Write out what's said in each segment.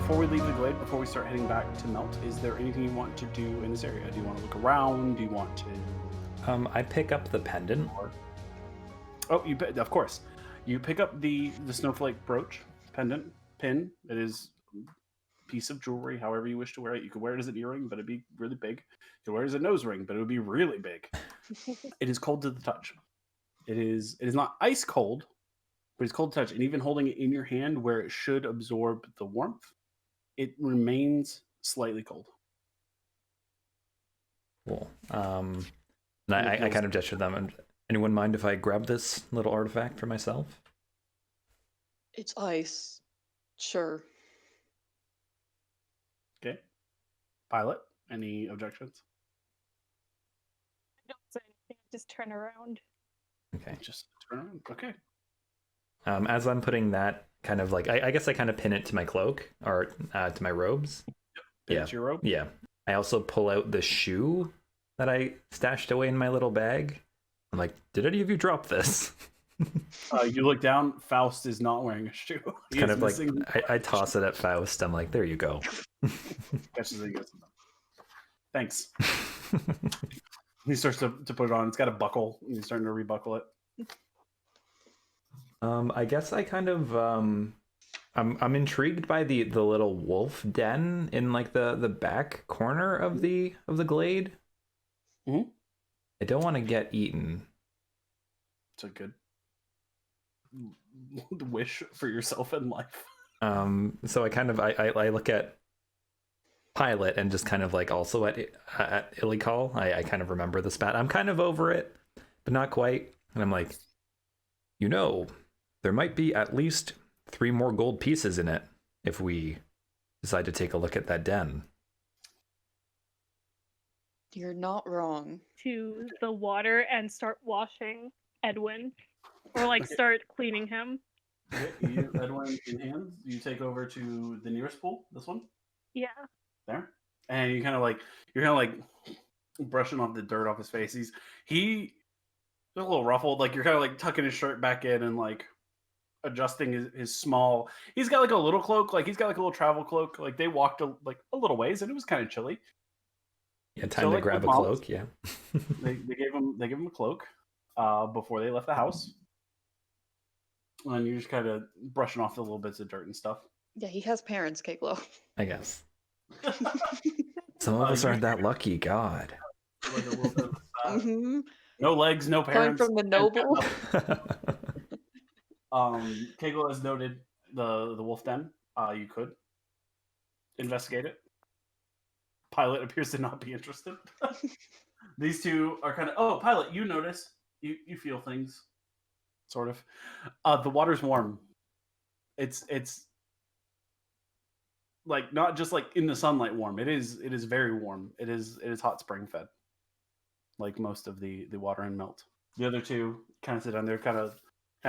before we leave the glade, before we start heading back to Melt, is there anything you want to do in this area? Do you want to look around? Do you want to... I pick up the pendant. Oh, of course. You pick up the snowflake brooch, pendant, pin. It is a piece of jewelry, however you wish to wear it. You could wear it as an earring, but it'd be really big. You could wear it as a nose ring, but it would be really big. It is cold to the touch. It is not ice cold, but it's cold to touch. And even holding it in your hand where it should absorb the warmth, it remains slightly cold. Cool. And I kind of gesture to them. Anyone mind if I grab this little artifact for myself? It's ice. Sure. Okay. Pilot, any objections? I don't say anything. Just turn around. Okay. Just turn around. Okay. As I'm putting that kind of like, I guess I kind of pin it to my cloak or to my robes. Pin it to your robe? Yeah. I also pull out the shoe that I stashed away in my little bag. I'm like, did any of you drop this? You look down. Faust is not wearing a shoe. It's kind of like, I toss it at Faust. I'm like, there you go. Catches it, goes, thanks. He starts to put it on. It's got a buckle. And he's starting to rebuckle it. I guess I kind of I'm intrigued by the little wolf den in like the back corner of the glade. Mm-hmm. I don't want to get eaten. It's a good wish for yourself in life. So I kind of I look at Pilot and just kind of like also at Ilikhal. I kind of remember the spat. I'm kind of over it, but not quite. And I'm like, there might be at least 3 more gold pieces in it if we decide to take a look at that den. You're not wrong. To the water and start washing Edwin. Or like start cleaning him. Okay, you, Edwin, in hand, you take over to the nearest pool, this one? Yeah. There. And you're kind of like brushing off the dirt off his face. He's a little ruffled, like you're kind of like tucking his shirt back in and like adjusting his small. He's got like a little cloak, like he's got like a little travel cloak. Like they walked a little ways and it was kind of chilly. Yeah, time to grab a cloak. Yeah. they gave him a cloak before they left the house. And you're just kind of brushing off the little bits of dirt and stuff. Yeah, he has parents, KGlow. I guess. Some of us aren't that lucky. God. Like a little bit of a side. Mm-hmm. No legs, no Coming parents. from the noble. KGlow has noted the wolf den. You could investigate it. Pilot appears to not be interested. These two are kind of, oh, Pilot, you notice. You feel things. Sort of. The water's warm. It's like not just like in the sunlight warm. It is very warm. It is hot spring fed. Like most of the water in Melt. The other two kind of sit down there, kind of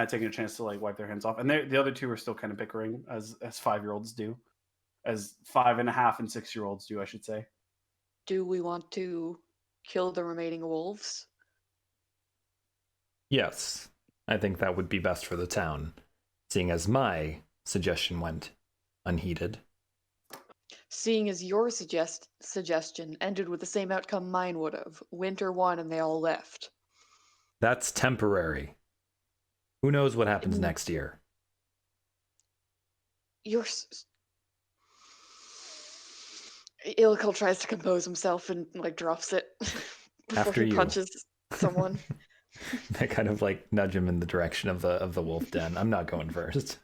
taking a chance to like wipe their hands off. And the other two are still kind of bickering as 5-year-olds do. As 5.5 and 6-year-olds do, I should say. Do we want to kill the remaining wolves? Yes. I think that would be best for the town, seeing as my suggestion went unheeded. Seeing as your suggestion ended with the same outcome mine would have. Winter won and they all left. That's temporary. Who knows what happens next year? Ilikhal tries to compose himself and like drops it before After he you. punches someone. I kind of like nudge him in the direction of the wolf den. I'm not going first.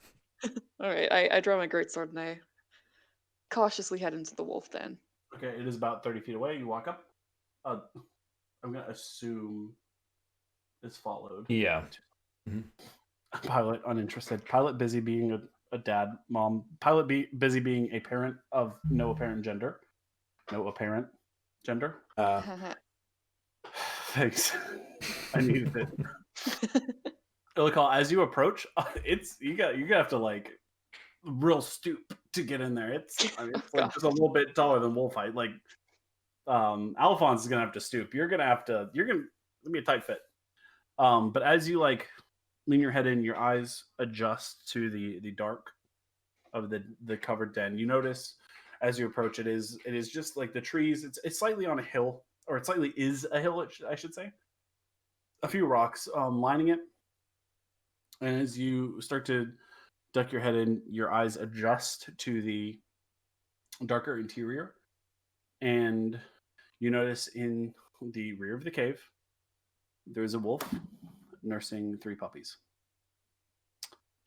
All right, I draw my greatsword and I cautiously head into the wolf den. Okay, it is about 30 feet away. You walk up. I'm going to assume it's followed. Yeah. Pilot uninterested. Pilot busy being a dad, mom. Pilot busy being a parent of no apparent gender. No apparent gender. Thanks. I needed it. Ilikhal, as you approach, you gotta have to like real stoop to get in there. It's like just a little bit taller than Wolfite. Like Alfonz is gonna have to stoop. You're gonna be a tight fit. But as you like lean your head in, your eyes adjust to the dark. of the covered den. You notice as you approach it is just like the trees. It's slightly on a hill, or it slightly is a hill, I should say. A few rocks lining it, and as you start to duck your head in, your eyes adjust to the darker interior, and you notice in the rear of the cave there's a wolf nursing 3 puppies.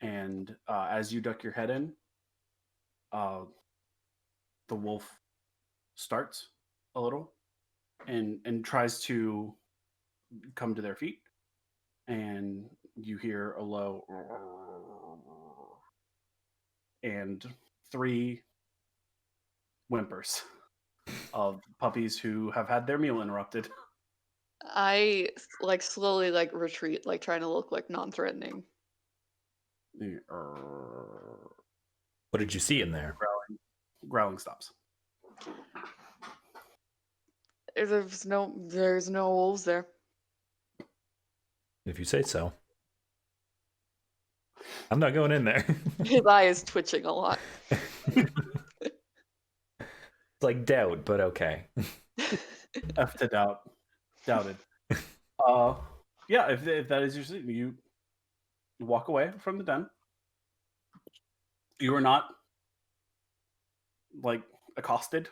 And as you duck your head in, the wolf starts a little and tries to come to their feet, and you hear a low and 3 whimpers of puppies who have had their meal interrupted. I like slowly like retreat, like trying to look like non-threatening. What did you see in there? Growling stops. There's no wolves there. If you say so. I'm not going in there. His eye is twitching a lot. It's like doubt, but okay. F to doubt. Doubted. Yeah, if that is your sleep, you walk away from the den. You are not like accosted.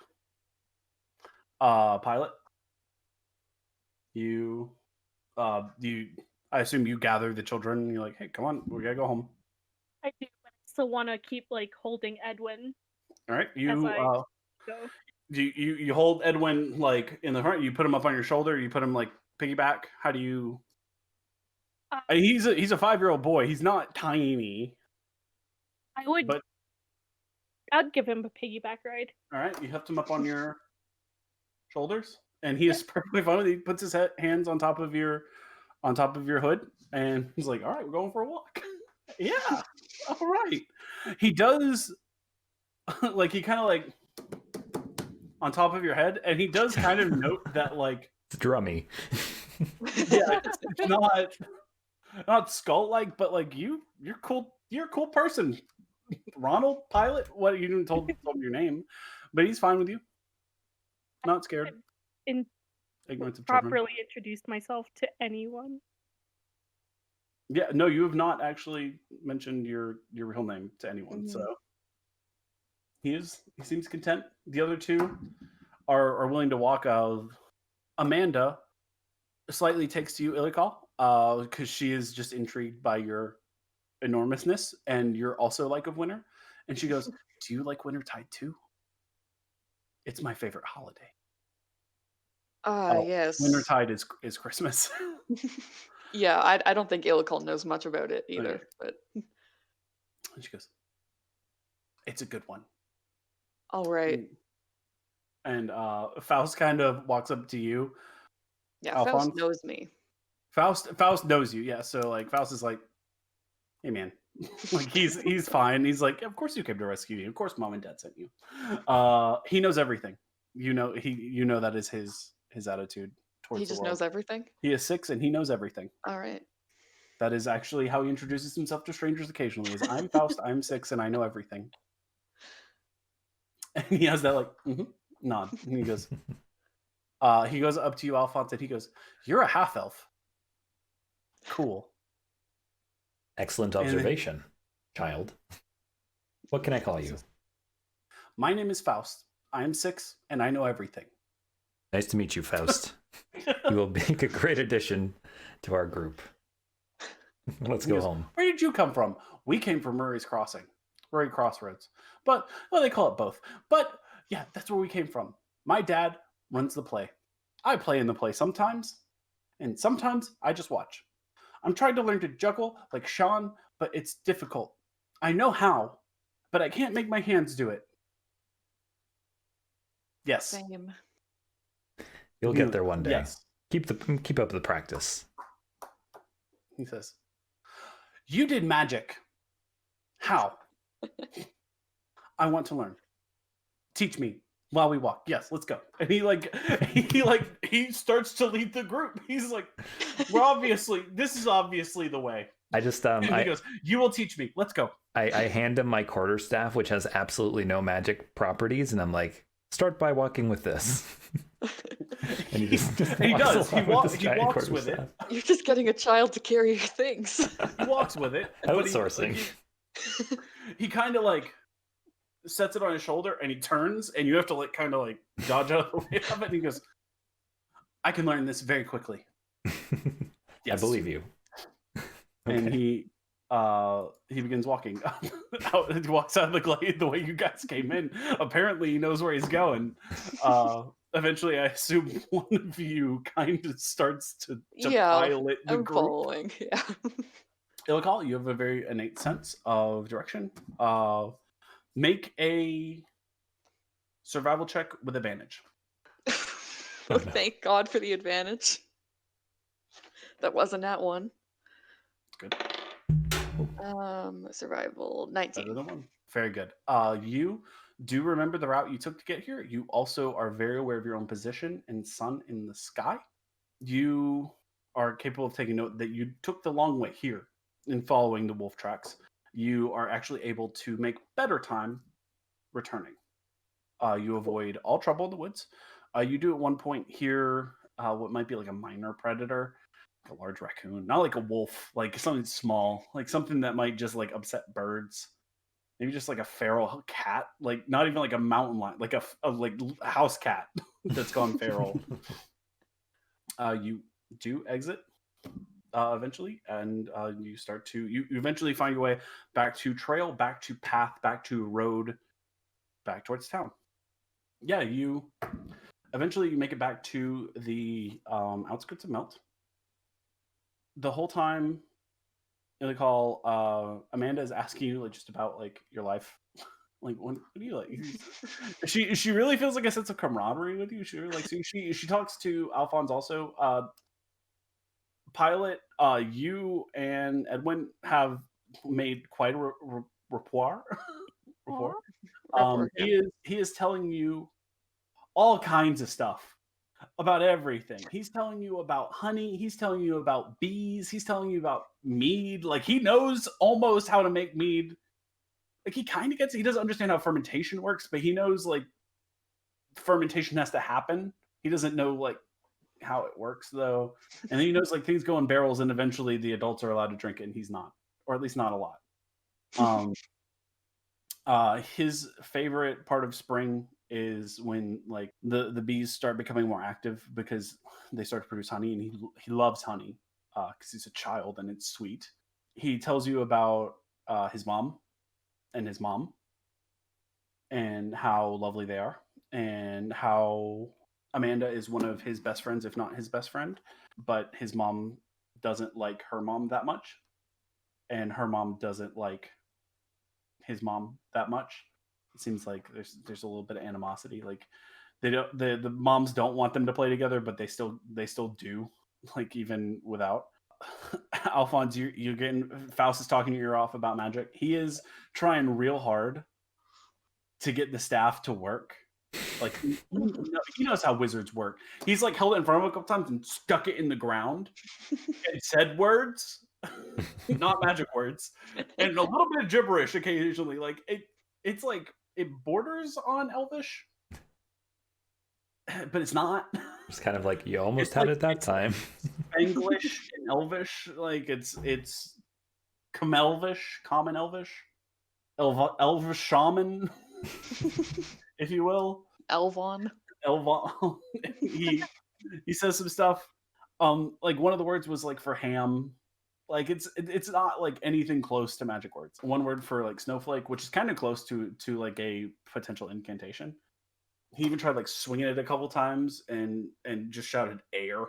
Pilot. I assume you gather the children and you're like, hey, come on, we gotta go home. I do, but I still want to keep like holding Edwin. All right, As I go. You hold Edwin like in the front. You put him up on your shoulder. You put him like piggyback. How do you? He's a 5-year-old boy. He's not tiny. I would. But I'd give him a piggyback ride. all right, you heft him up on your shoulders, and he is perfectly fine with it. He puts his hands on top of your hood, and he's like, "All right, we're going for a walk." Yeah, all right. He does like he kind of like on top of your head, and he does kind of note that like it's drummy. Yeah, it's not skull like, but like you're cool. You're a cool person, Ronald Pilot. What you didn't told him your name, but he's fine with you. Not scared. Ignorance of children. Properly introduced myself to anyone. Yeah, no, you have not actually mentioned your real name to anyone. Mm-hmm. So he seems content. The other 2 are willing to walk. Amanda slightly takes to you, Ilikhal, because she is just intrigued by your enormousness, and you're also like of winter. And she goes, "Do you like Wintertide too? It's my favorite holiday." Yes. Wintertide is Christmas. Yeah, I don't think Ilikhal knows much about it either. Okay. But And she goes, "It's a good one." all right. And Faust kind of walks up to you. Yeah, Alfonz? Faust knows me. Faust knows you, yeah. So like Faust is like, "Hey man," like he's fine. He's like, "Of course you came to rescue me. Of course mom and dad sent you." He knows everything. You know that is his attitude towards He the just world. knows everything. He is 6 and he knows everything. All right. That is actually how he introduces himself to strangers occasionally. Is I'm Faust, I'm 6, and I know everything. And he has that like nod. And he goes up to you, Alfonz, and he goes, "You're a half elf." Cool. Excellent observation, child. What can I call you? My name is Faust. I am 6 and I know everything. Nice to meet you, Faust. You will make a great addition to our group. Let's go home. Where did you come from? We came from Murray Crossroads. But, well, they call it both. But, yeah, that's where we came from. My dad runs the play. I play in the play sometimes, and sometimes I just watch. I'm trying to learn to juggle like Sean, but it's difficult. I know how, but I can't make my hands do it. Yes. Same. You'll get there one day. Yes. Keep up the practice. He says, "You did magic. How?" "I want to learn. Teach me. while we walk. Yes, let's go. And he starts to lead the group. He's like, this is obviously the way. I just And he goes, you will teach me. Let's go. I hand him my quarterstaff, which has absolutely no magic properties, and I'm like, start by walking with this. And he does. He walks with it. You're just getting a child to carry your things. He walks with it. Outsourcing. He kind of like sets it on his shoulder, and he turns, and you have to like kind of like dodge out of the way of it. And he goes, I can learn this very quickly. Yes. I believe you. And he begins walking out. He walks out of the glade the way you guys came in. Apparently, he knows where he's going. Eventually, I assume one of you kind of starts to pilot the group. Following. Yeah. Ilikhal, you have a very innate sense of direction. Make a survival check with advantage. Oh, thank God for the advantage. That wasn't that one. Good. Survival 19. Better than one. Very good. You do remember the route you took to get here. You also are very aware of your own position and sun in the sky. You are capable of taking note that you took the long way here in following the wolf tracks. You are actually able to make better time returning. You avoid all trouble in the woods. You do at one point hear what might be like a minor predator, like a large raccoon, not like a wolf, like something small, like something that might just like upset birds. Maybe just like a feral cat, like not even like a mountain lion, like a like house cat that's gone feral. You do exit eventually, and you start to you eventually find your way back to trail, back to path, back to road, back towards town. Yeah, you eventually make it back to the outskirts of Melt. The whole time, Ilikhal, Amanda is asking you like just about like your life. Like, what do you like? She really feels like a sense of camaraderie with you. She really likes you. She talks to Alfonz also. Pilot, you and Edwin have made quite a rapport. He is telling you all kinds of stuff about everything. He's telling you about honey. He's telling you about bees. He's telling you about mead. Like, he knows almost how to make mead. Like, he kind of gets it. He doesn't understand how fermentation works, but he knows like fermentation has to happen. He doesn't know like how it works though. And then he knows like things go in barrels, and eventually the adults are allowed to drink it, and he's not, or at least not a lot. His favorite part of spring is when like the bees start becoming more active because they start to produce honey, and he loves honey because he's a child and it's sweet. He tells you about his mom and how lovely they are, and how Amanda is one of his best friends, if not his best friend, but his mom doesn't like her mom that much, and her mom doesn't like his mom that much. It seems like there's a little bit of animosity. Like the moms don't want them to play together, but they still do. Like even without. Alfonz, you're getting Faust is talking your ear off about magic. He is trying real hard to get the staff to work. Like he knows how wizards work. He's like held it in front of him a couple times and stuck it in the ground and said words, not magic words, and a little bit of gibberish occasionally. Like it's like it borders on Elvish, but it's not. It's kind of like you almost had it that time. English and Elvish, like it's common Elvish, Elvish shaman, if you will. Elvon. He says some stuff. Like one of the words was like for ham. Like it's not like anything close to magic words. One word for like snowflake, which is kind of close to like a potential incantation. He even tried like swinging it a couple times and just shouted air.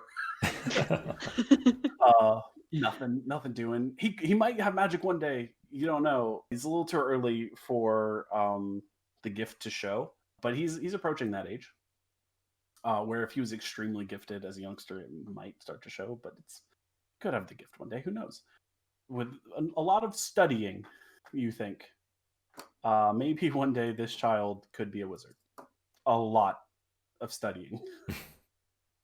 Nothing doing. He might have magic one day. You don't know. He's a little too early for the gift to show, but he's approaching that age where if he was extremely gifted as a youngster, it might start to show. But it's could have the gift one day. Who knows? With a lot of studying, you think maybe one day this child could be a wizard. a lot of studying.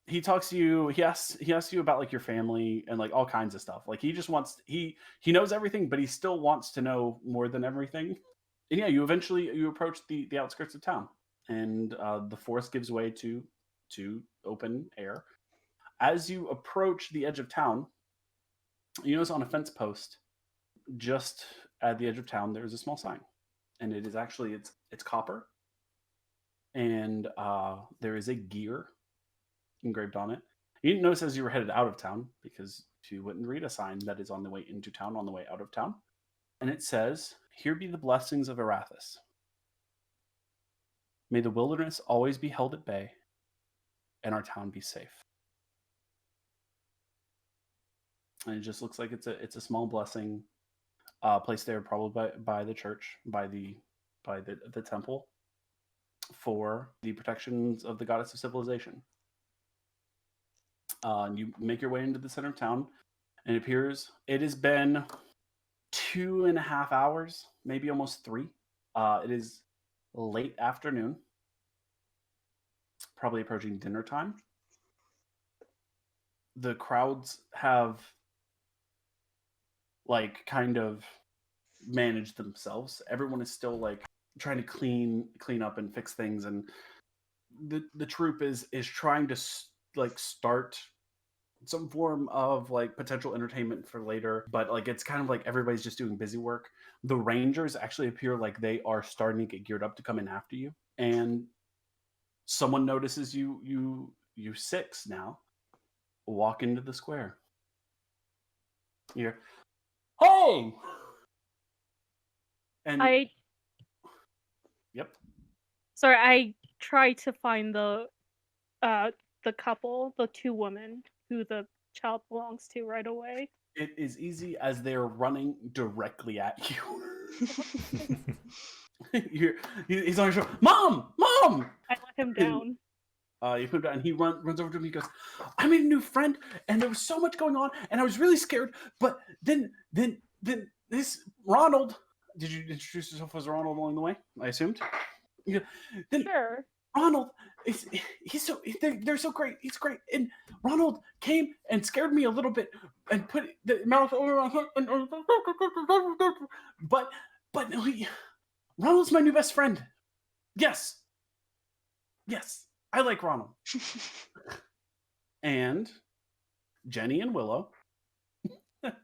He talks to you. He asks you about like your family and like all kinds of stuff. Like he just wants he knows everything, but he still wants to know more than everything. And yeah, you approach the outskirts of town, and the forest gives way to open air. As you approach the edge of town, you notice on a fence post just at the edge of town there is a small sign, and it is actually it's copper, and there is a gear engraved on it. You didn't notice as you were headed out of town because you wouldn't read a sign that is on the way into town on the way out of town. And it says, "Here be the blessings of Arathis. May the wilderness always be held at bay, and our town be safe." And it just looks like it's a small blessing placed there probably by the church, by the temple, for the protections of the goddess of civilization. And you make your way into the center of town, and it appears it has been 2.5 hours, maybe almost 3. It is late afternoon, probably approaching dinner time. The crowds have like kind of managed themselves. Everyone is still like trying to clean up and fix things, and the troop is trying to like start some form of like potential entertainment for later, but like it's kind of like everybody's just doing busy work. The rangers actually appear like they are starting to get geared up to come in after you, and someone notices you 6 now walk into the square. You're, "Hey!" And yep. Sorry, I tried to find the couple, the 2 women who the child belongs to right away. It is easy as they're running directly at you. He's on your shoulder. Mom! I let him down. You put him down, and he runs over to him. He goes, "I made a new friend, and there was so much going on, and I was really scared. But then this Ronald." Did you introduce yourself as Ronald along the way? I assumed. Then Sure. Ronald they're so great. He's great. And Ronald came and scared me a little bit and put the mouth over my head. But no, Ronald's my new best friend. Yes, I like Ronald." And Jenny and Willow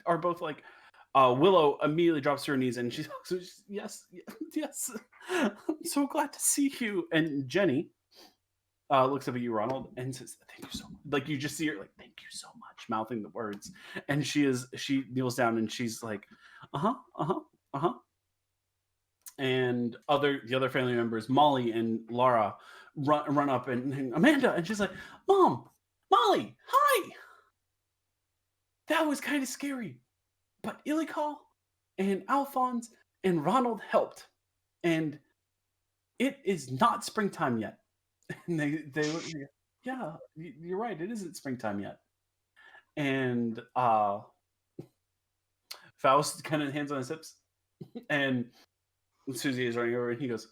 are both like. Willow immediately drops to her knees and she's yes, I'm so glad to see you. And Jenny looks up at you, Ronald, and says, "Thank you so much." Like you just see her like, "Thank you so much," mouthing the words. And she kneels down and she's like, uh-huh. And the other family members, Molly and Laura, run up and Amanda, and she's like, "Mom, Molly, hi." That was kind of scary. But Ilikhal and Alfonz and Ronald helped, and it is not springtime yet. And they look, "Yeah, you're right. It isn't springtime yet." And Faust kind of hands on his hips, and Susie is running over, and he goes,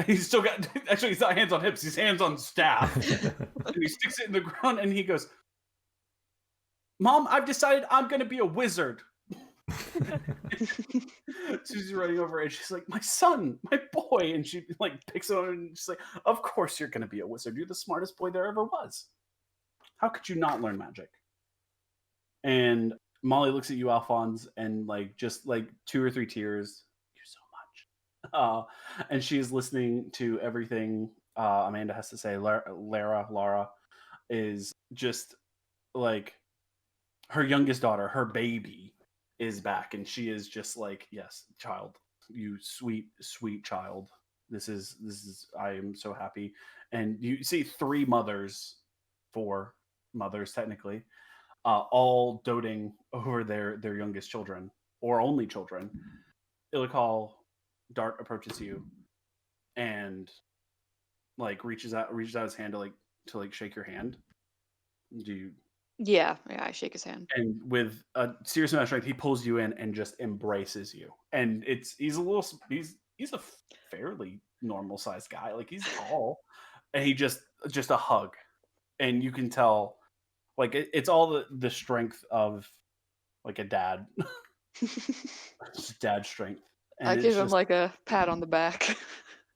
he's still got. Actually, he's not hands on hips. He's hands on staff, and he sticks it in the ground, and he goes, "Mom, I've decided I'm going to be a wizard." Susie's running over and she's like, "My son, my boy." And she like picks him up and she's like, "Of course you're going to be a wizard. You're the smartest boy there ever was. How could you not learn magic?" And Molly looks at you, Alfonz, and like just like 2 or 3 tears. "Thank you so much." And she is listening to everything Amanda has to say. Lara is just like, her youngest daughter, her baby, is back, and she is just like, "Yes, child, you sweet child. This is. I am so happy." And you see 4 mothers technically, all doting over their youngest children or only children. Ilikhal Dart approaches you, and like reaches out his hand to shake your hand. Do you? Yeah, I shake his hand. And with a serious amount of strength, he pulls you in and just embraces you. And he's he's a fairly normal sized guy. Like he's tall, and he just a hug, and you can tell, like it's all the strength of like a dad, just dad strength. And I it's give him just- like a pat on the back.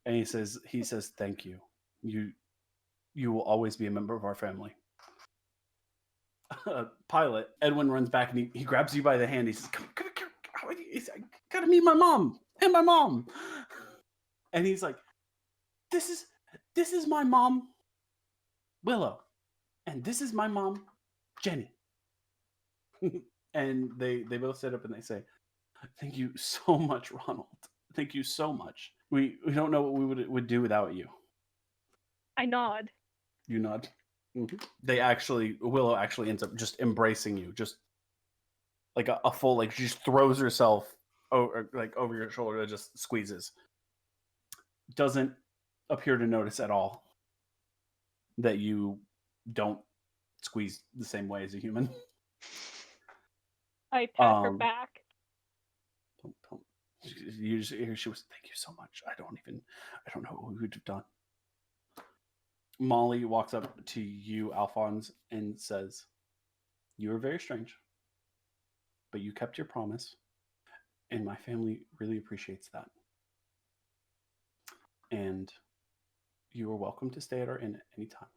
and he says, "Thank you. You will always be a member of our family." Pilot Edwin runs back and he grabs you by the hand. He says, "Come, I gotta meet my mom and my mom." And he's like, "This is my mom, Willow, and this is my mom, Jenny." And they both sit up and they say, "Thank you so much, Ronald. Thank you so much. We don't know what we would do without you." I nod. You nod. Willow actually ends up just embracing you, just like a full, like she just throws herself over your shoulder and just squeezes. Doesn't appear to notice at all that you don't squeeze the same way as a human. I pat her back. You just hear she was, "Thank you so much. I don't know what we would have done." Molly walks up to you, Alfonz, and says, "You were very strange, but you kept your promise, and my family really appreciates that. And you are welcome to stay at our inn at any time.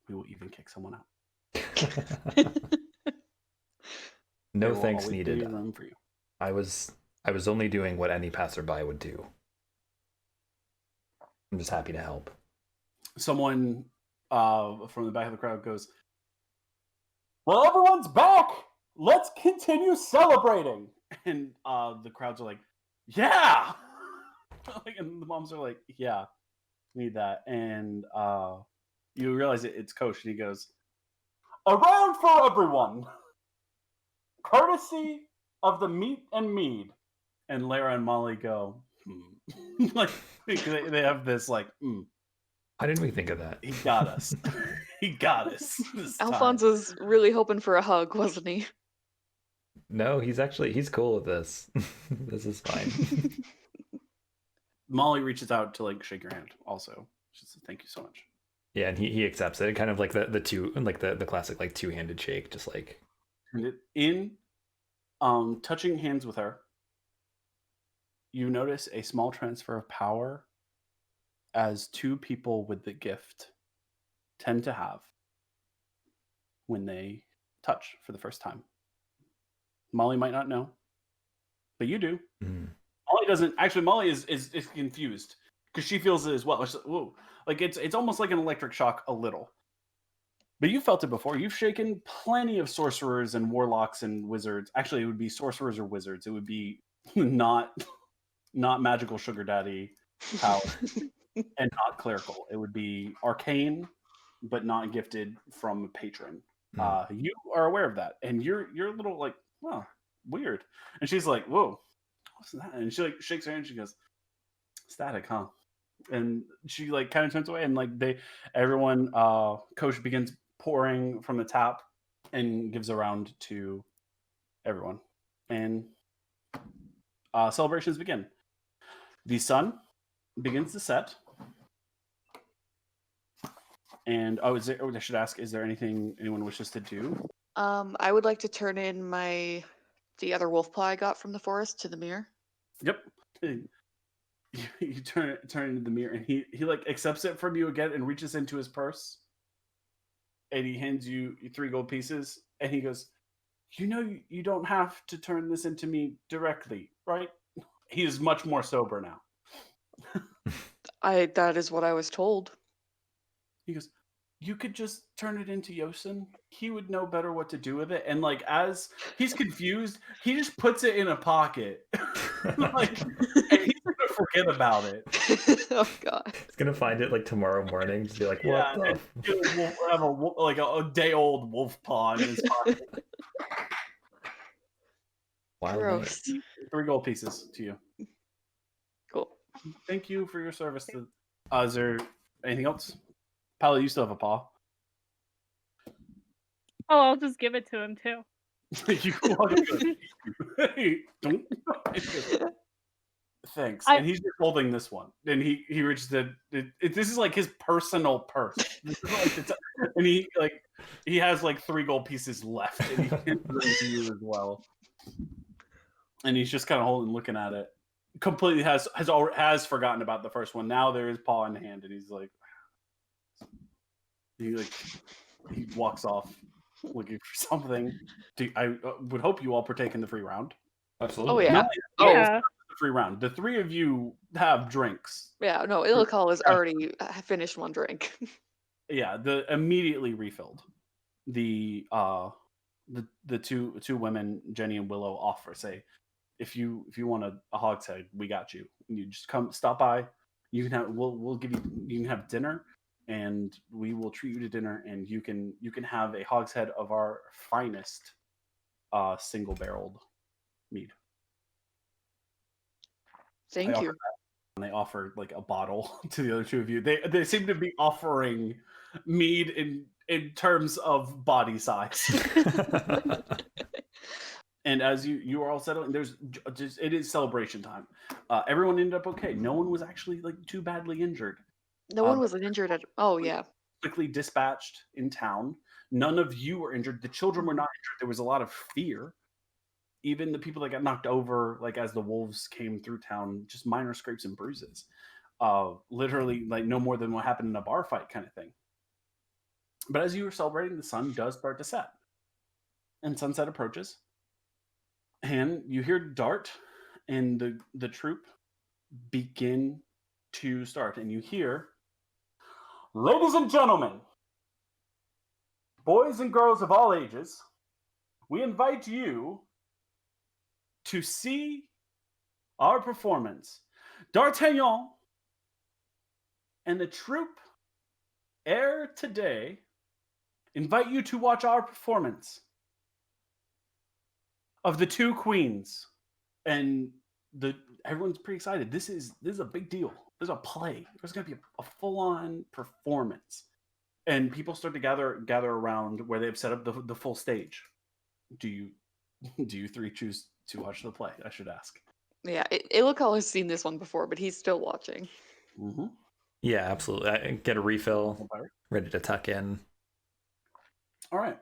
We will even kick someone out. No There will thanks always needed. be room for you." I was only doing what any passerby would do. I'm just happy to help. Someone from the back of the crowd goes, "Well, everyone's back. Let's continue celebrating." And the crowds are like, "Yeah!" And the moms are like, "Yeah, need that." And you realize it's Kosh, and he goes, "A round for everyone, courtesy of the meat and mead." And Lara and Molly go, like they have this like, Why didn't we think of that? "He got us. He got us." This Alfonz time. was really hoping for a hug, wasn't he? No, he's cool with this. This is fine. Molly reaches out to like shake your hand. Also, she says, "Thank you so much." Yeah, and he accepts it. Kind of like the two, like the classic like two-handed shake, just like. And in touching hands with her, you notice a small transfer of power, as two people with the gift tend to have when they touch for the first time. Molly might not know, but you do. Mm. Molly doesn't. Actually, Molly is confused because she feels it as well. She's like, "Whoa!" Like it's almost like an electric shock a little. But you felt it before. You've shaken plenty of sorcerers and warlocks and wizards. Actually, it would be sorcerers or wizards. It would be not magical sugar daddy power and not clerical. It would be arcane, but not gifted from a patron. You are aware of that, and you're a little like, "Wow, weird." And she's like, "Whoa, what's that?" And she like shakes her hand. And she goes, "Static, huh?" And she like kind of turns away, and like everyone, Kosh begins pouring from the tap and gives a round to everyone, and celebrations begin. The sun begins to set, and I should ask: is there anything anyone wishes to do? I would like to turn in the other wolf paw I got from the forest to the mirror. Yep. You turn into the mirror, and he like accepts it from you again and reaches into his purse, and he hands you 3 gold pieces, and he goes, "You don't have to turn this into me directly, right?" He is much more sober now. That is what I was told. He goes, "You could just turn it into Yosin. He would know better what to do with it." And like as he's confused, he just puts it in a pocket, like, and he's gonna forget about it. Oh God. He's gonna find it like tomorrow morning. Just be like, what? Yeah, and he'll have a day old wolf paw in his pocket. Wild Gross. 3 gold pieces to you. Cool. Thank you for your service. Is there anything else? Pally, you still have a paw. Oh, I'll just give it to him too. You walk up and go, "Hey, don't." thanks. I- And he's just holding this one, and he reaches this is like his personal purse. This is like and he has like 3 gold pieces left, and he gives them to you as well. And he's just kind of holding, looking at it. Completely has forgotten about the first one. Now there is paw in the hand, and he's like, he walks off looking for something. I would hope you all partake in the free round. Absolutely. Oh yeah. Not Oh Yeah. the free round. The 3 of you have drinks. yeah. No, Ilikhal has already finished one drink. Yeah, the immediately refilled. The two women, Jenny and Willow, say, if you want a hogshead, we got you. You just stop by. You can have we'll give you can have dinner, and we will treat you to dinner, and you can have a hogshead of our finest single barreled mead. Thank you. And they offer like a bottle to the other 2 of you. They seem to be offering mead in terms of body size. And as you are all settling, it is celebration time. Everyone ended up okay. No one was actually like too badly injured. No one was injured at. Oh yeah. Quickly dispatched in town. None of you were injured. The children were not injured. There was a lot of fear. Even the people that got knocked over, like as the wolves came through town, just minor scrapes and bruises. Literally, like no more than what happened in a bar fight kind of thing. But as you were celebrating, the sun does start to set, and sunset approaches, and you hear Dart and the troop begin to start, and you hear, "Ladies and gentlemen, boys and girls of all ages, we invite you to see our performance. D'Artagnan and the troop ere today invite you to watch our performance of the 2 queens." And everyone's pretty excited. This is a big deal. There's a play. There's going to be a full-on performance. And people start to gather around where they've set up the full stage. Do you 3 choose to watch the play? I should ask. Yeah. Ilikhal has seen this one before, but he's still watching. Mm-hmm. Yeah, absolutely. I get a refill, Okay. ready to tuck in. All right.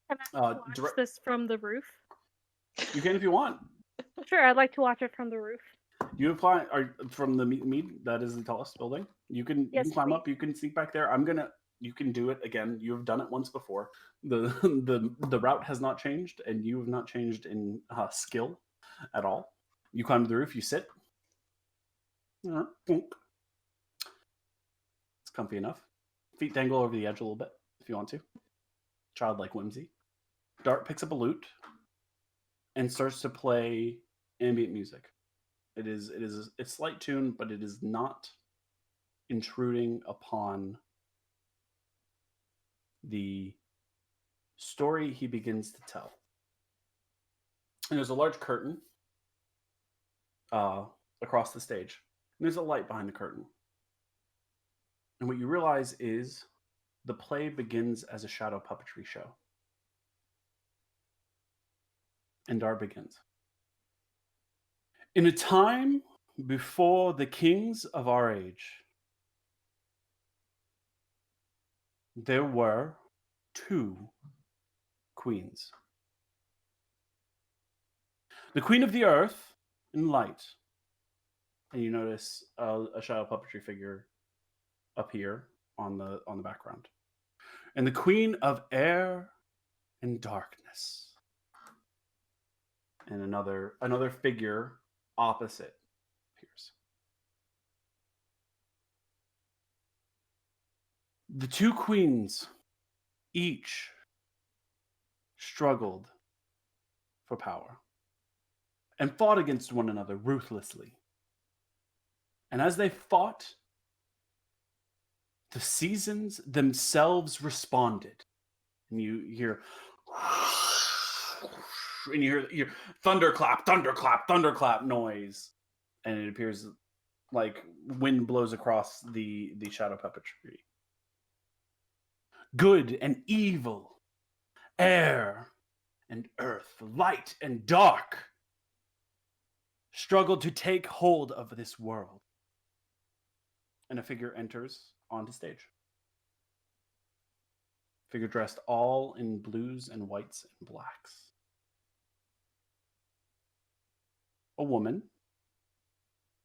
Can I watch this from the roof? You can if you want. Sure, I'd like to watch it from the roof. You apply from the mead. That is the tallest building. You can climb up. You can sneak back there. You can do it again. You have done it once before. The route has not changed, and you have not changed in skill at all. You climb the roof. You sit. It's comfy enough. Feet dangle over the edge a little bit if you want to. Childlike whimsy. Dart picks up a lute and starts to play ambient music. It's slight tune, but it is not intruding upon the story he begins to tell. And there's a large curtain across the stage. And there's a light behind the curtain. And what you realize is the play begins as a shadow puppetry show. And Dart begins. In a time before the kings of our age, there were 2 queens. The queen of the earth and light. And you notice a shadow puppetry figure up here on the background. And the queen of air and darkness. And another figure opposite appears. The 2 queens each struggled for power and fought against one another ruthlessly. And as they fought, the seasons themselves responded. And you hear and you hear thunderclap, thunderclap, thunderclap noise. And it appears like wind blows across the shadow puppetry. Good and evil, air and earth, light and dark struggled to take hold of this world. And a figure enters onto stage. Figure dressed all in blues and whites and blacks. A woman.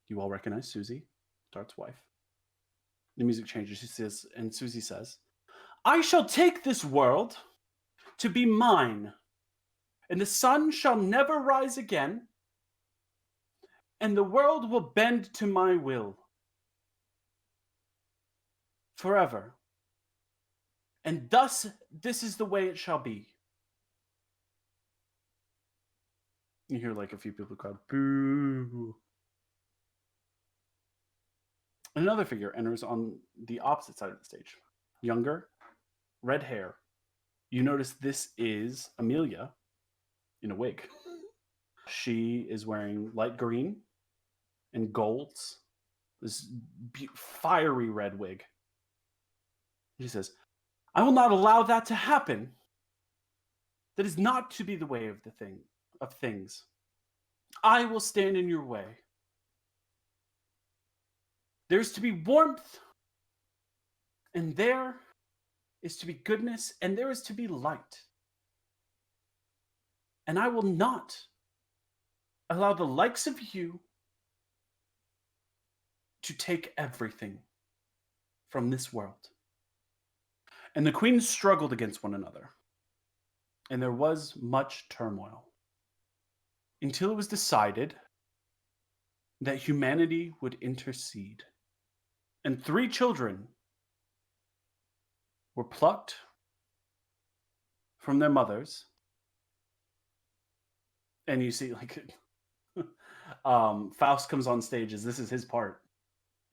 You all recognize Susie, Dart's wife. The music changes. She says, and Susie says, I shall take this world to be mine, and the sun shall never rise again, and the world will bend to my will forever. And thus, this is the way it shall be. You hear like a few people crowd, boo. Another figure enters on the opposite side of the stage. Younger, red hair. You notice this is Amelia in a wig. She is wearing light green and golds, this fiery red wig. She says, I will not allow that to happen. That is not to be the way of things. I will stand in your way. There's to be warmth, and there is to be goodness, and there is to be light. And I will not allow the likes of you to take everything from this world. And the queens struggled against one another, and there was much turmoil, until it was decided that humanity would intercede. And 3 children were plucked from their mothers. And you see, like, Faust comes on stage as this is his part.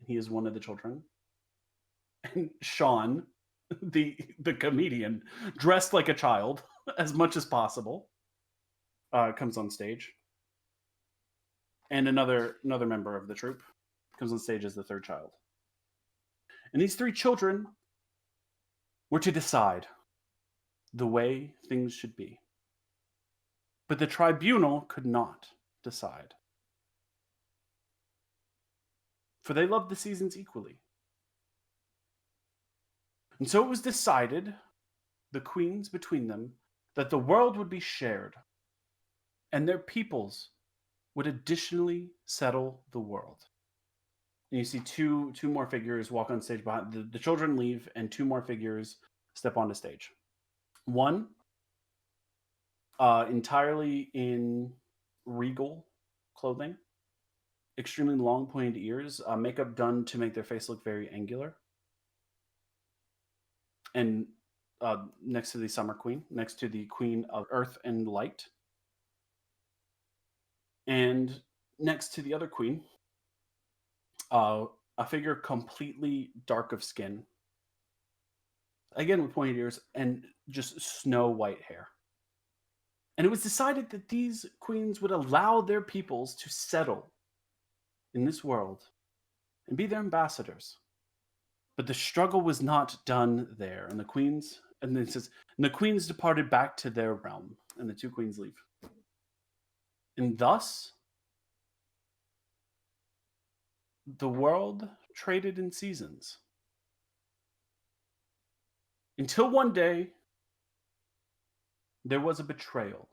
He is one of the children. And Sean, the comedian, dressed like a child as much as possible, comes on stage. And another member of the troupe comes on stage as the 3rd child. And these 3 children were to decide the way things should be. But the tribunal could not decide. For they loved the seasons equally. And so it was decided, the queens between them, that the world would be shared, and their peoples would additionally settle the world. And you see two more figures walk on stage behind. The children leave, and 2 more figures step onto stage. One, entirely in regal clothing, extremely long pointed ears, makeup done to make their face look very angular. And next to the Summer Queen, next to the Queen of Earth and Light. And next to the other queen, a figure completely dark of skin. Again, with pointed ears and just snow white hair. And it was decided that these queens would allow their peoples to settle in this world and be their ambassadors. But the struggle was not done there. And the queens, and then it says, and the queens departed back to their realm. And the 2 queens leave. And thus, the world traded in seasons. Until one day, there was a betrayal.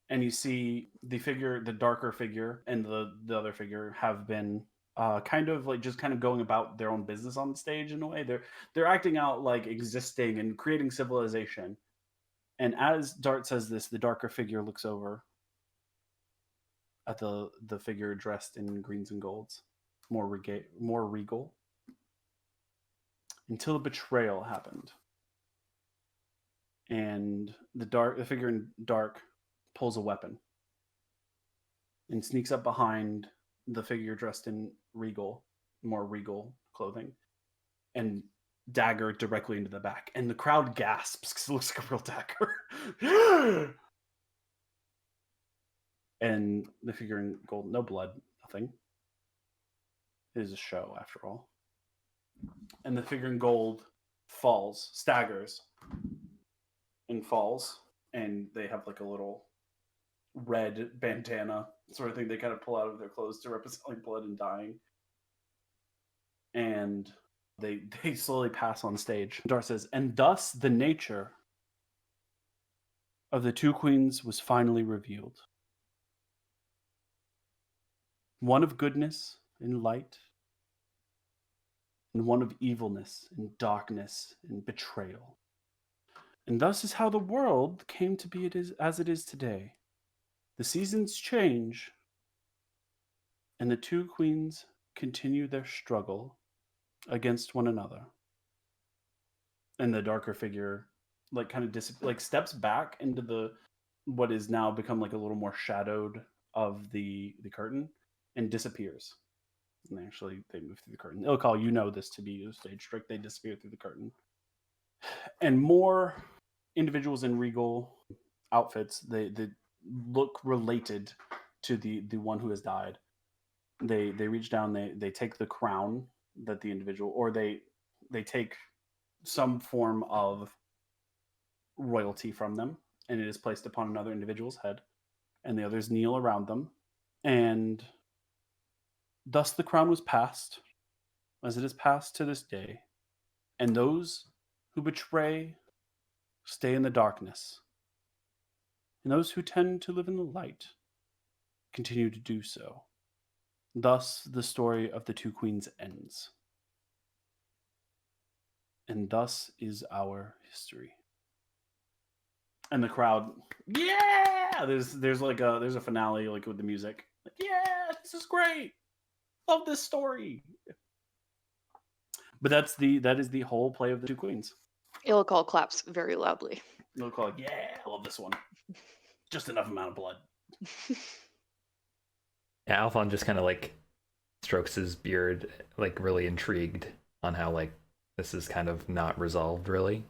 And you see the darker figure, and the other figure have been kind of going about their own business on the stage in a way. They're acting out like existing and creating civilization. And as Dart says this, the darker figure looks over at the figure dressed in greens and golds, more regal, until the betrayal happened. And the figure in dark pulls a weapon and sneaks up behind the figure dressed in more regal clothing, and dagger directly into the back. And the crowd gasps because it looks like a real dagger. And the figure in gold, no blood, nothing. It is a show, after all. And the figure in gold staggers, and falls. And they have like a little red bandana sort of thing they kind of pull out of their clothes to represent like blood and dying. And they slowly pass on stage. Dart says, and thus the nature of the two queens was finally revealed. One of goodness and light, and one of evilness and darkness and betrayal. And thus is how the world came to be as it is today. The seasons change, and the two queens continue their struggle against one another. And the darker figure like kind of steps back into the what is now become like a little more shadowed of the curtain and disappears. And they move through the curtain. Ilikhal, you know this to be a stage trick. They disappear through the curtain. And more individuals in regal outfits, they look related to the one who has died. They reach down, they take the crown that the individual, or they take some form of royalty from them, and it is placed upon another individual's head, and the others kneel around them, and thus the crown was passed, as it is passed to this day, and those who betray stay in the darkness, and those who tend to live in the light continue to do so. Thus the story of the two queens ends. And thus is our history. And the crowd, yeah! There's a finale like with the music. Like, yeah, this is great. Love this story. But that is the whole play of the two queens. Ilikhal claps very loudly. Ilikhal, yeah, I love this one. Just enough amount of blood. Yeah, Alfonz just kind of like strokes his beard, like really intrigued on how like this is kind of not resolved really.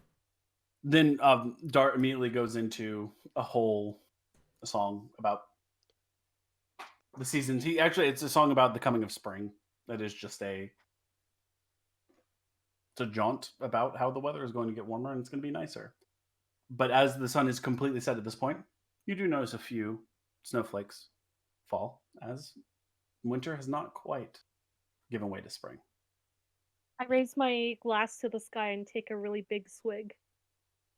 Then Dart immediately goes into a whole song about the seasons. It's a song about the coming of spring. That is just it's a jaunt about how the weather is going to get warmer and it's going to be nicer. But as the sun is completely set at this point, you do notice a few snowflakes fall as winter has not quite given way to spring. I raise my glass to the sky and take a really big swig.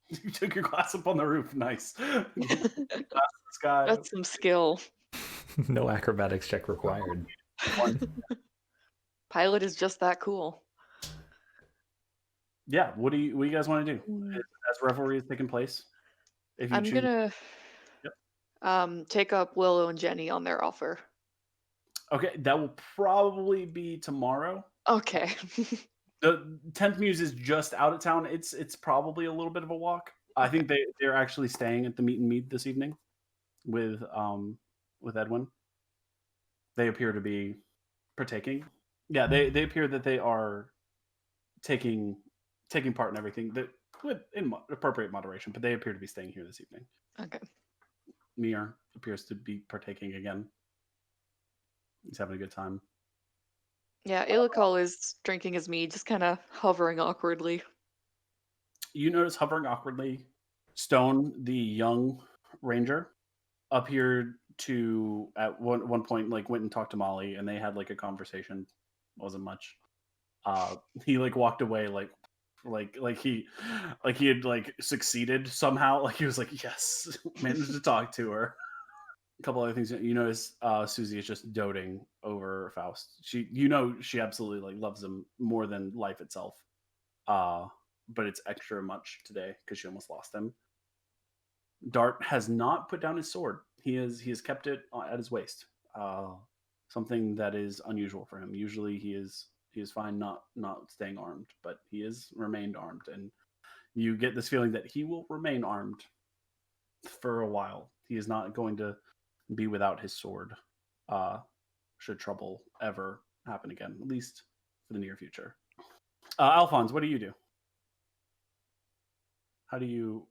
You took your glass up on the roof. Nice. Glass to the sky. That's some skill. No acrobatics check required. Pilot is just that cool. Yeah, what do you guys want to do as revelry is taking place? If you I'm gonna take up Willow and Jenny on their offer. Okay, that will probably be tomorrow. Okay. The 10th Muse is just out of town. It's probably a little bit of a walk. I think they're actually staying at the Meet and Mead this evening with Edwin. They appear to be partaking. Yeah, they appear that they are taking part in everything in appropriate moderation, but they appear to be staying here this evening. Okay. Mir appears to be partaking again. He's having a good time. Yeah, Ilikhal is drinking his mead, just kind of hovering awkwardly. You notice hovering awkwardly, Stone, the young ranger, appeared to at one point like went and talked to Molly, and they had like a conversation. Wasn't much. He like walked away like he had like succeeded somehow. Like he was like, yes, managed to talk to her. A couple other things you notice, Susie is just doting over Faust. She absolutely like loves him more than life itself. But it's extra much today because she almost lost him. Dart has not put down his sword. He has kept it at his waist. Something that is unusual for him. Usually he is fine not staying armed, but he has remained armed, and you get this feeling that he will remain armed for a while. He is not going to be without his sword should trouble ever happen again, at least for the near future. Alfonz, what do you do? How do you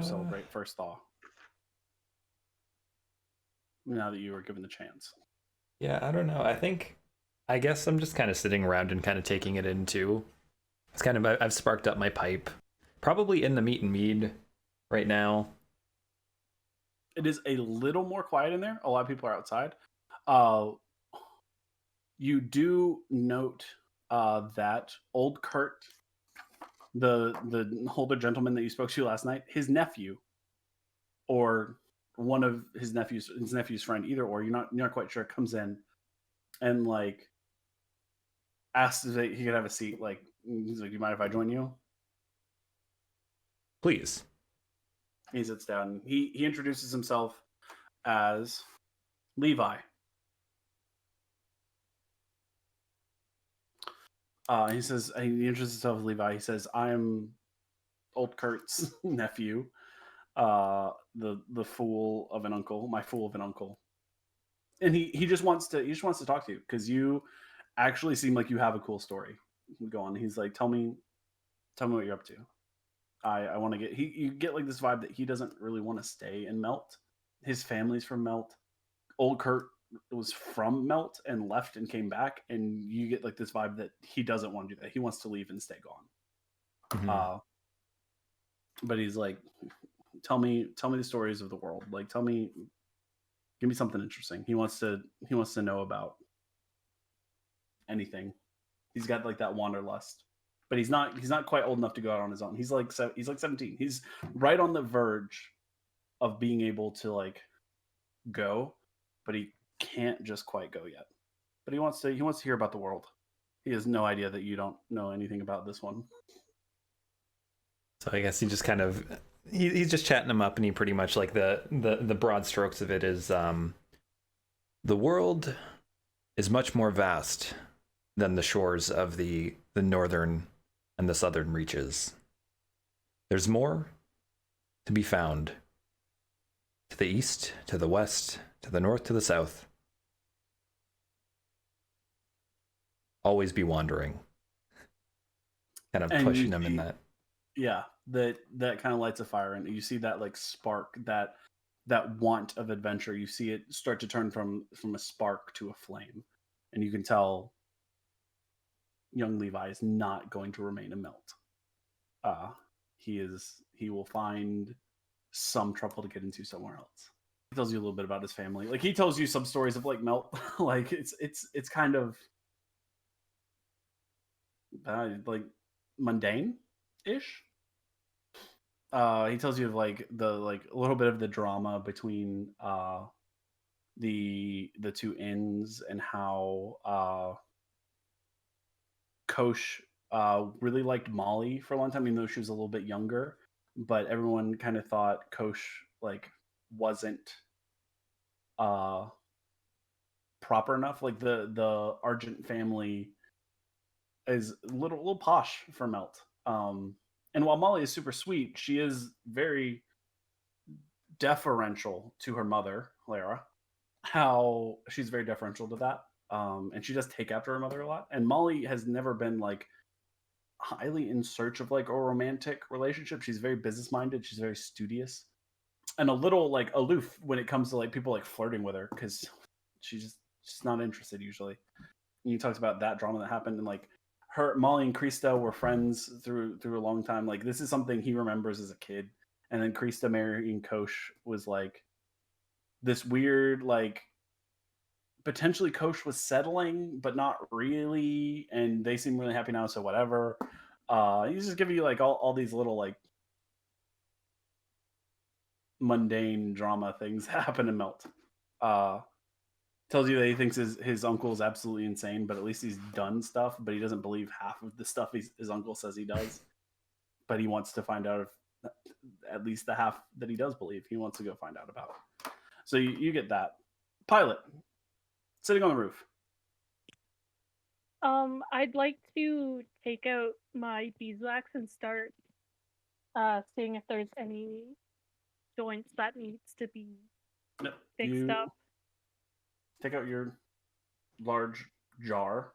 celebrate First Thaw now that you were given the chance? Yeah, I don't know. I guess I'm just kind of sitting around and kind of taking it in too. It's kind of, I've sparked up my pipe, probably in the Meet and Mead right now. It is a little more quiet in there. A lot of people are outside. You do note that old Kurt, the older gentleman that you spoke to last night, his nephew, or one of his nephew's friend, either or, you're not quite sure, comes in and like asks if he could have a seat. Like, he's like, "Do you mind if I join you?" Please. He sits down. He introduces himself as Levi. He introduces himself as Levi. He says, "I'm old Kurt's nephew, the fool of an uncle, my fool of an uncle." And he just wants to talk to you because you actually seem like you have a cool story. Go on. He's like, tell me what you're up to. I want to get. You get like this vibe that he doesn't really want to stay in Melt. His family's from Melt. Old Kurt was from Melt and left and came back, and you get like this vibe that he doesn't want to do that. He wants to leave and stay gone. Mhm. But he's like, tell me the stories of the world. Like, give me something interesting. He wants to know about anything. He's got like that wanderlust, but he's not quite old enough to go out on his own. He's like 17. He's right on the verge of being able to like go, but he can't just quite go yet. But he wants to hear about the world. He has no idea that you don't know anything about this one. So I guess he just kind of he's just chatting him up, and he pretty much like the broad strokes of it is the world is much more vast than the shores of the northern and the southern reaches. There's more to be found to the east, to the west, to the north, to the south. Always be wandering. Kind of And pushing him in that. Yeah, that kind of lights a fire, and you see that like spark, that want of adventure. You see it start to turn from a spark to a flame, and you can tell young Levi is not going to remain a Melt. He will find some trouble to get into somewhere else. He tells you a little bit about his family. Like, he tells you some stories of like Melt. Like, it's kind of like mundane ish. He tells you of like a little bit of the drama between the two inns, and how Kosh really liked Molly for a long time, even though she was a little bit younger. But everyone kind of thought Kosh like wasn't proper enough. Like, the Argent family is a little posh for Melt. And while Molly is super sweet, she is very deferential to her mother, Lara. How she's very deferential to that. And she does take after her mother a lot. And Molly has never been like highly in search of like a romantic relationship. She's very business minded. She's very studious, and a little like aloof when it comes to like people like flirting with her, because she's not interested usually. And you talked about that drama that happened, and like Molly and Krista were friends through a long time. Like, this is something he remembers as a kid. And then Krista marrying Kosh was like this weird, like, potentially Kosh was settling, but not really. And they seem really happy now, so whatever. He's just giving you like all these little like mundane drama things happen in Melt. Tells you that he thinks his uncle is absolutely insane, but at least he's done stuff, but he doesn't believe half of the stuff his uncle says he does. But he wants to find out if at least the half that he does believe, he wants to go find out about. So you get that. Pilot, sitting on the roof. I'd like to take out my beeswax and start seeing if there's any joints that needs to be fixed up. Take out your large jar,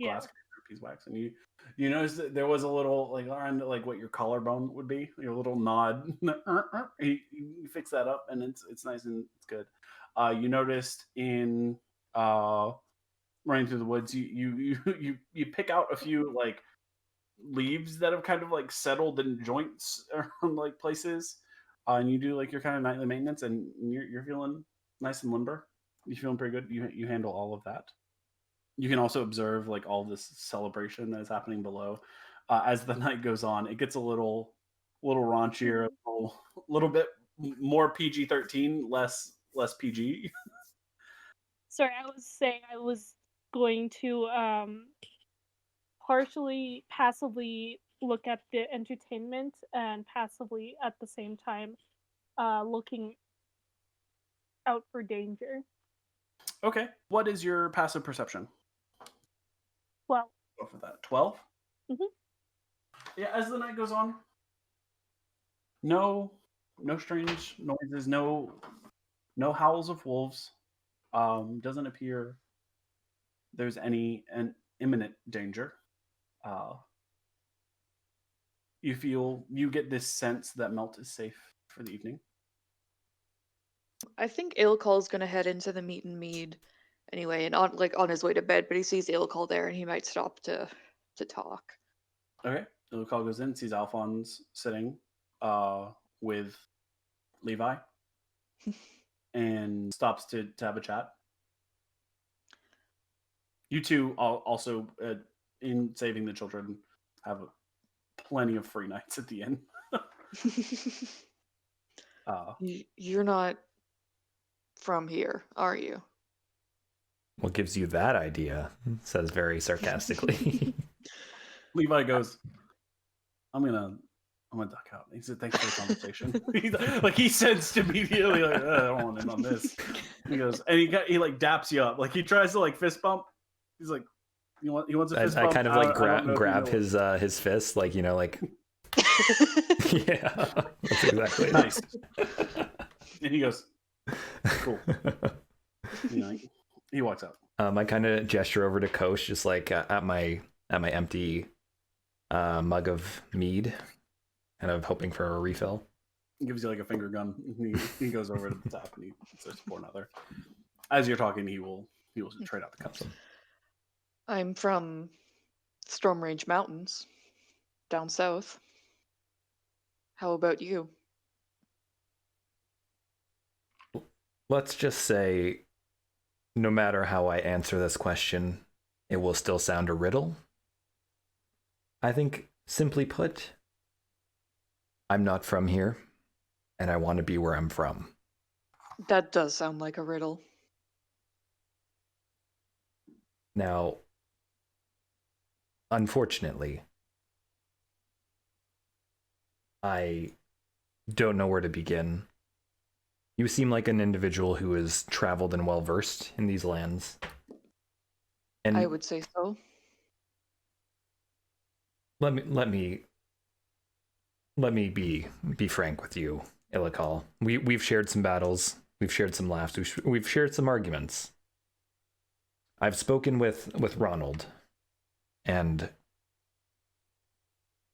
glass beeswax, and you notice that there was a little like around like what your collarbone would be, your little nod. You fix that up, and it's nice and it's good. You noticed in running through the woods, you pick out a few like leaves that have kind of like settled in joints or like places. and you do like your kind of nightly maintenance, and you're feeling nice and limber. You're feeling pretty good. You handle all of that. You can also observe like all this celebration that is happening below. As the night goes on, it gets a little raunchier, little bit more PG-13, less PG. Sorry, I was saying I was going to partially passively look at the entertainment and passively at the same time looking out for danger. Okay, what is your passive perception? Well, Go for that. 12. Mhm. Yeah, as the night goes on, no strange noises, no howls of wolves. Doesn't appear there's an imminent danger. You get this sense that Melt is safe for the evening. I think Ilkhal's gonna head into the meat and mead anyway, and on his way to bed, but he sees Ilikhal there and he might stop to talk. Okay. Ilikhal goes in, sees Alfonz sitting with Levi, and stops to have a chat. You two also, in saving the children, have plenty of free nights at the end. You're not from here, are you? What gives you that idea? Says very sarcastically. Levi goes, I'm gonna duck out. He said, thanks for the conversation. He sensed immediately, like, I don't want in on this. He goes, and he like daps you up. Like he tries to like fist bump. He's like, he wants a fist bump. I kind of like grab his fist, like, you know, like yeah, that's exactly it. Nice. And he goes, cool. He walks out. I kind of gesture over to Kosh, just like at my empty mug of mead, kind of hoping for a refill. He gives you like a finger gun. He goes over to the top and he starts to pour another. As you're talking, he will trade out the cups. I'm from Storm Range Mountains, down south. How about you? Let's just say, no matter how I answer this question, it will still sound a riddle. I think, simply put, I'm not from here, and I want to be where I'm from. That does sound like a riddle. Now, unfortunately, I don't know where to begin. You seem like an individual who is traveled and well-versed in these lands. And I would say so. Let me be frank with you, Ilikhal. We've shared some battles, we've shared some laughs, we've shared some arguments. I've spoken with Ronald, and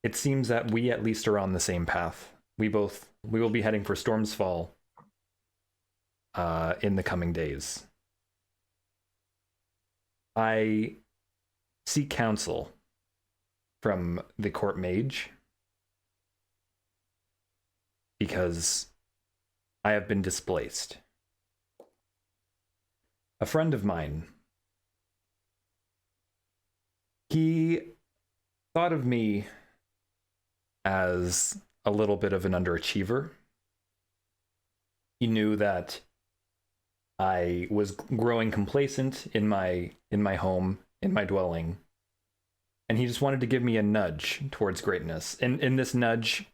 it seems that we at least are on the same path. We will be heading for Storm's Fall in the coming days. I seek counsel from the court mage because I have been displaced. A friend of mine, he thought of me as a little bit of an underachiever. He knew that I was growing complacent in my home, in my dwelling, and he just wanted to give me a nudge towards greatness. And in this nudge,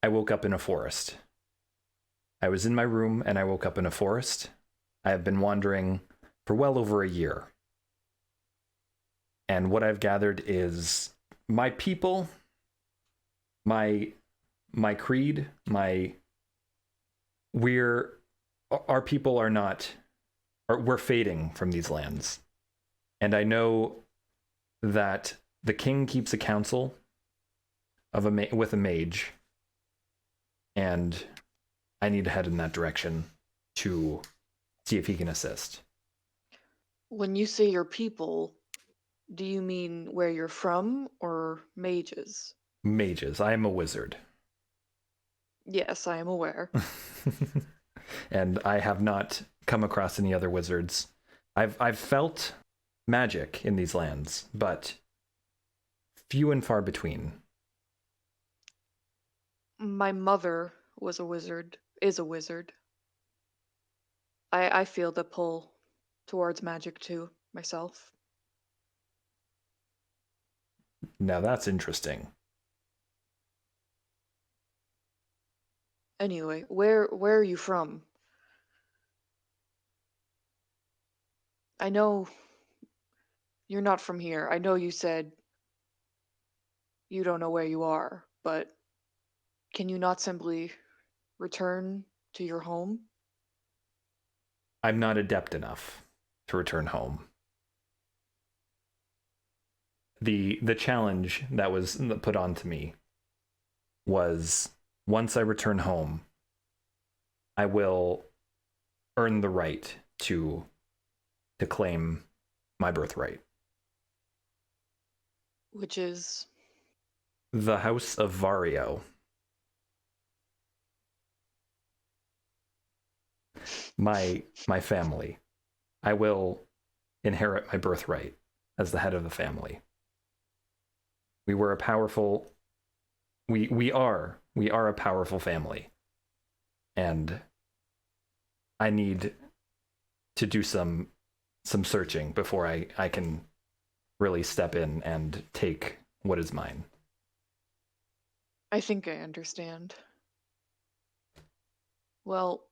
I woke up in a forest. I was in my room and I woke up in a forest. I have been wandering for well over a year. And what I've gathered is my people, my creed, our people are not, we're fading from these lands. And I know that the king keeps a council with a mage, and I need to head in that direction to see if he can assist. When you say your people, do you mean where you're from or mages? Mages. I am a wizard. Yes, I am aware. And I have not come across any other wizards. I've felt magic in these lands, but few and far between. My mother was a wizard, is a wizard. I feel the pull towards magic too, myself. Now that's interesting. Anyway, where are you from? I know you're not from here. I know you said you don't know where you are, but can you not simply return to your home? I'm not adept enough to return home. The challenge that was put onto me was, once I return home, I will earn the right to claim my birthright. Which is The House of Vario. My family. I will inherit my birthright as the head of the family. We were a powerful we are a powerful family. And I need to do some searching before I can really step in and take what is mine. I think I understand. Well,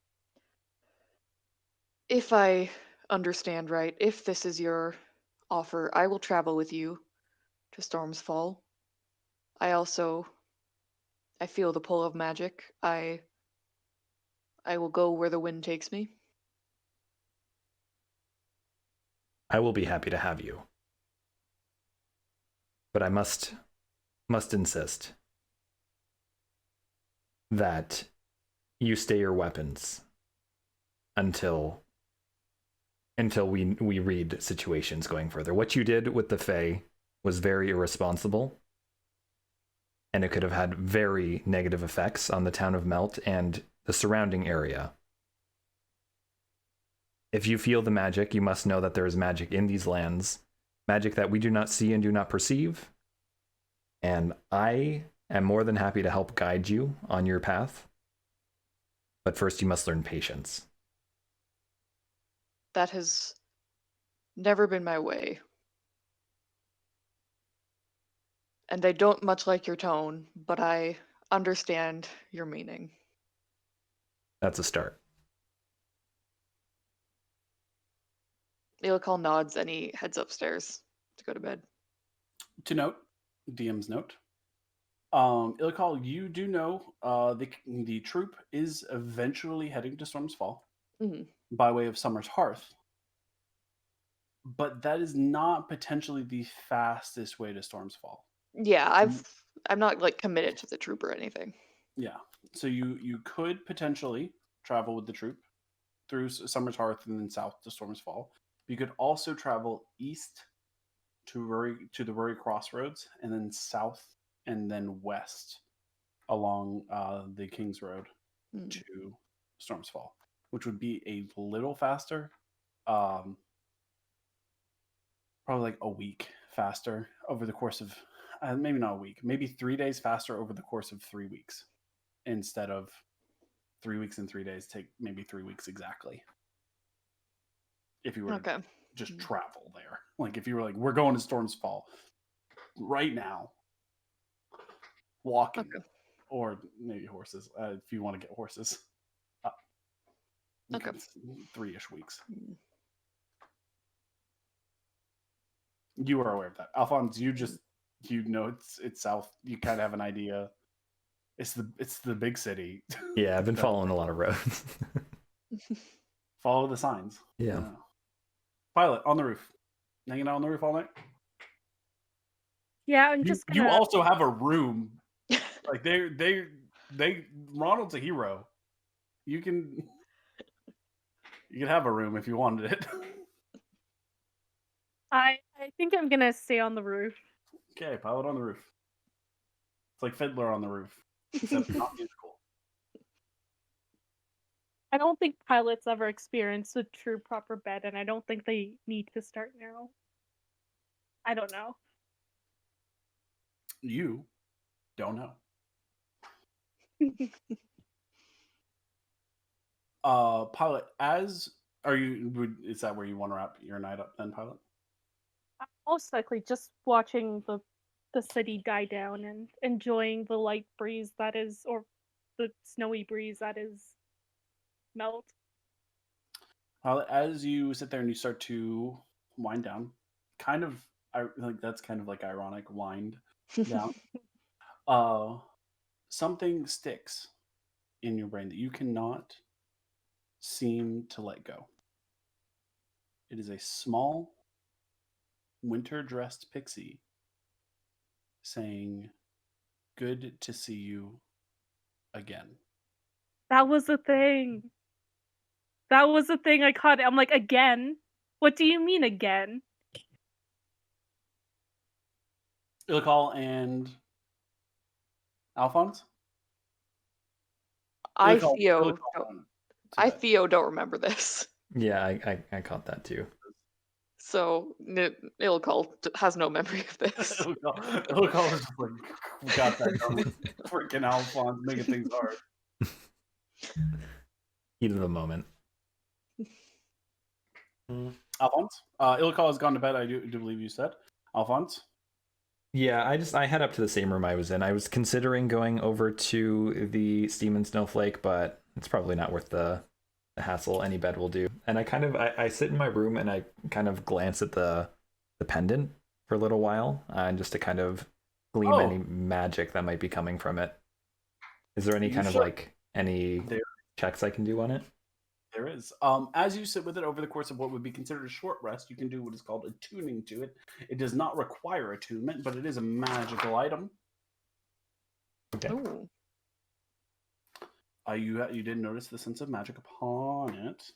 if I understand right, if this is your offer, I will travel with you to Storm's Fall. I feel the pull of magic. I will go where the wind takes me. I will be happy to have you. But I must insist that you stay your weapons until we read situations going further. What you did with the Fae was very irresponsible, and it could have had very negative effects on the town of Melt and the surrounding area. If you feel the magic, you must know that there is magic in these lands, magic that we do not see and do not perceive, and I am more than happy to help guide you on your path. But first, you must learn patience. That has never been my way. And I don't much like your tone, but I understand your meaning. That's a start. Ilikhal nods and he heads upstairs to go to bed. To note, DM's note. Ilikhal, you do know the troop is eventually heading to Storm's Fall by way of Summer's Hearth. But that is not potentially the fastest way to Storm's Fall. Yeah, I'm not like committed to the troop or anything. Yeah. So you could potentially travel with the troop through Summer's Hearth and then south to Storm's Fall. You could also travel east to the Rory Crossroads, and then south and then west along the King's Road to Storm's Fall, which would be a little faster. Probably like a week faster over the course of, maybe not a week, maybe 3 days faster over the course of 3 weeks, instead of 3 weeks and 3 days take maybe 3 weeks exactly. If you were to just travel there, like if you were like, we're going to Storm's Fall right now, walking, or maybe horses, if you want to get horses. 3-ish weeks. You are aware of that, Alfonz. You know it's south. You kind of have an idea. It's the big city. Yeah, I've been following a lot of roads. Follow the signs. Yeah. Pilot on the roof, hanging out on the roof all night. Yeah, I'm just gonna... You also have a room. Like they Ronald's a hero. You can have a room if you wanted it. I think I'm gonna stay on the roof. Okay, pilot on the roof. It's like Fiddler on the Roof, except not musical. I don't think pilots ever experience a true proper bed, and I don't think they need to start now. I don't know. You don't know. Pilot, is that where you want to wrap your night up then, Pilot? Most likely just watching the city die down and enjoying the light breeze that is, or the snowy breeze that is, melt. As you sit there and you start to wind down, kind of, that's kind of like ironic, wind down. Something sticks in your brain that you cannot seem to let go. It is a small, winter-dressed pixie saying, "Good to see you again." That was the thing. That was the thing I caught. I'm like, again? What do you mean again? Ilikhal and Alfonz? Theo don't remember this. Yeah, I caught that too. So Ilikhal has no memory of this. Ilikhal is just like, we got that done. Freaking Alfonz making things hard. Heat of the moment. Alfonz? Ilikhal has gone to bed, I do believe you said. Alfonz? Yeah, I head up to the same room I was in. I was considering going over to the Steam and Snowflake, but it's probably not worth the hassle. Any bed will do. And I sit in my room and I kind of glance at the pendant for a little while, just to kind of glean any magic that might be coming from it. Is there any kind of like any checks I can do on it? There is. As you sit with it over the course of what would be considered a short rest, you can do what is called attuning to it. It does not require attunement, but it is a magical item. Okay. Ooh. You did notice the sense of magic upon it.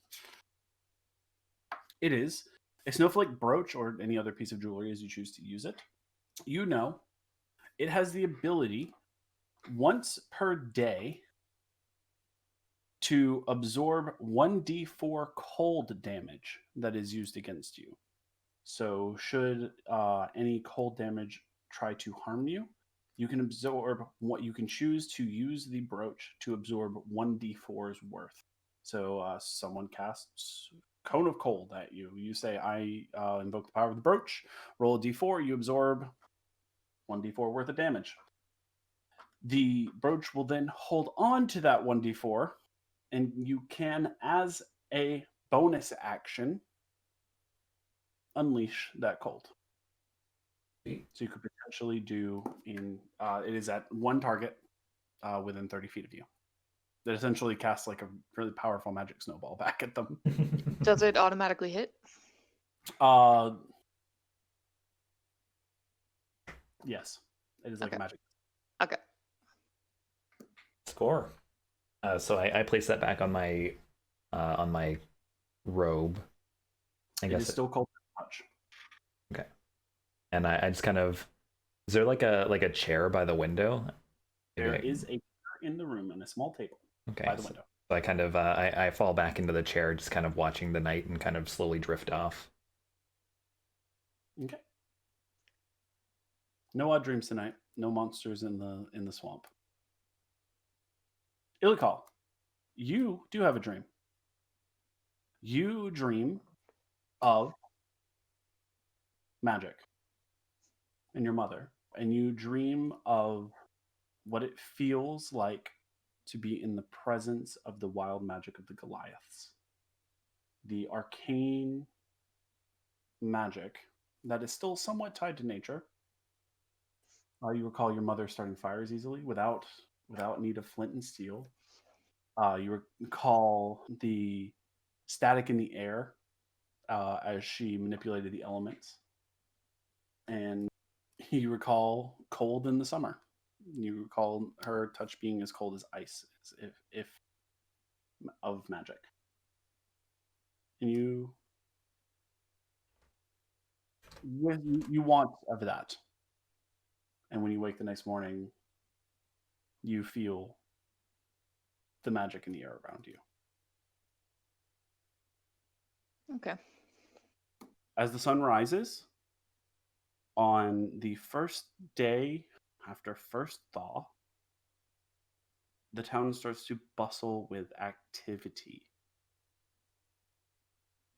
It is a snowflake brooch or any other piece of jewelry as you choose to use it. You know, it has the ability once per day to absorb 1d4 cold damage that is used against you. So should any cold damage try to harm you, you can absorb what you can choose to use the brooch to absorb 1d4's worth. So someone casts Cone of Cold at you. You say, I invoke the power of the brooch, roll a d4, you absorb 1d4 worth of damage. The brooch will then hold on to that 1d4, and you can, as a bonus action, unleash that cold. So you could potentially do it is at one target within 30 feet of you. That essentially casts like a really powerful magic snowball back at them. Does it automatically hit? Yes. It is like magic. Okay. Score. So I place that back on my robe. I guess it is still cold touch. Okay. And I just kind of, is there like a chair by the window? There is a chair in the room and a small table by the window. So I kind of I fall back into the chair, just kind of watching the night and kind of slowly drift off. Okay. No odd dreams tonight. No monsters in the swamp. Ilikhal, you do have a dream. You dream of magic and your mother, and you dream of what it feels like to be in the presence of the wild magic of the Goliaths. The arcane magic that is still somewhat tied to nature. You recall your mother starting fires easily without need of flint and steel. You recall the static in the air as she manipulated the elements. And you recall cold in the summer. You recall her touch being as cold as ice, if of magic. And you want of that. And when you wake the next morning, you feel the magic in the air around you. Okay. As the sun rises on the first day after First Thaw, the town starts to bustle with activity.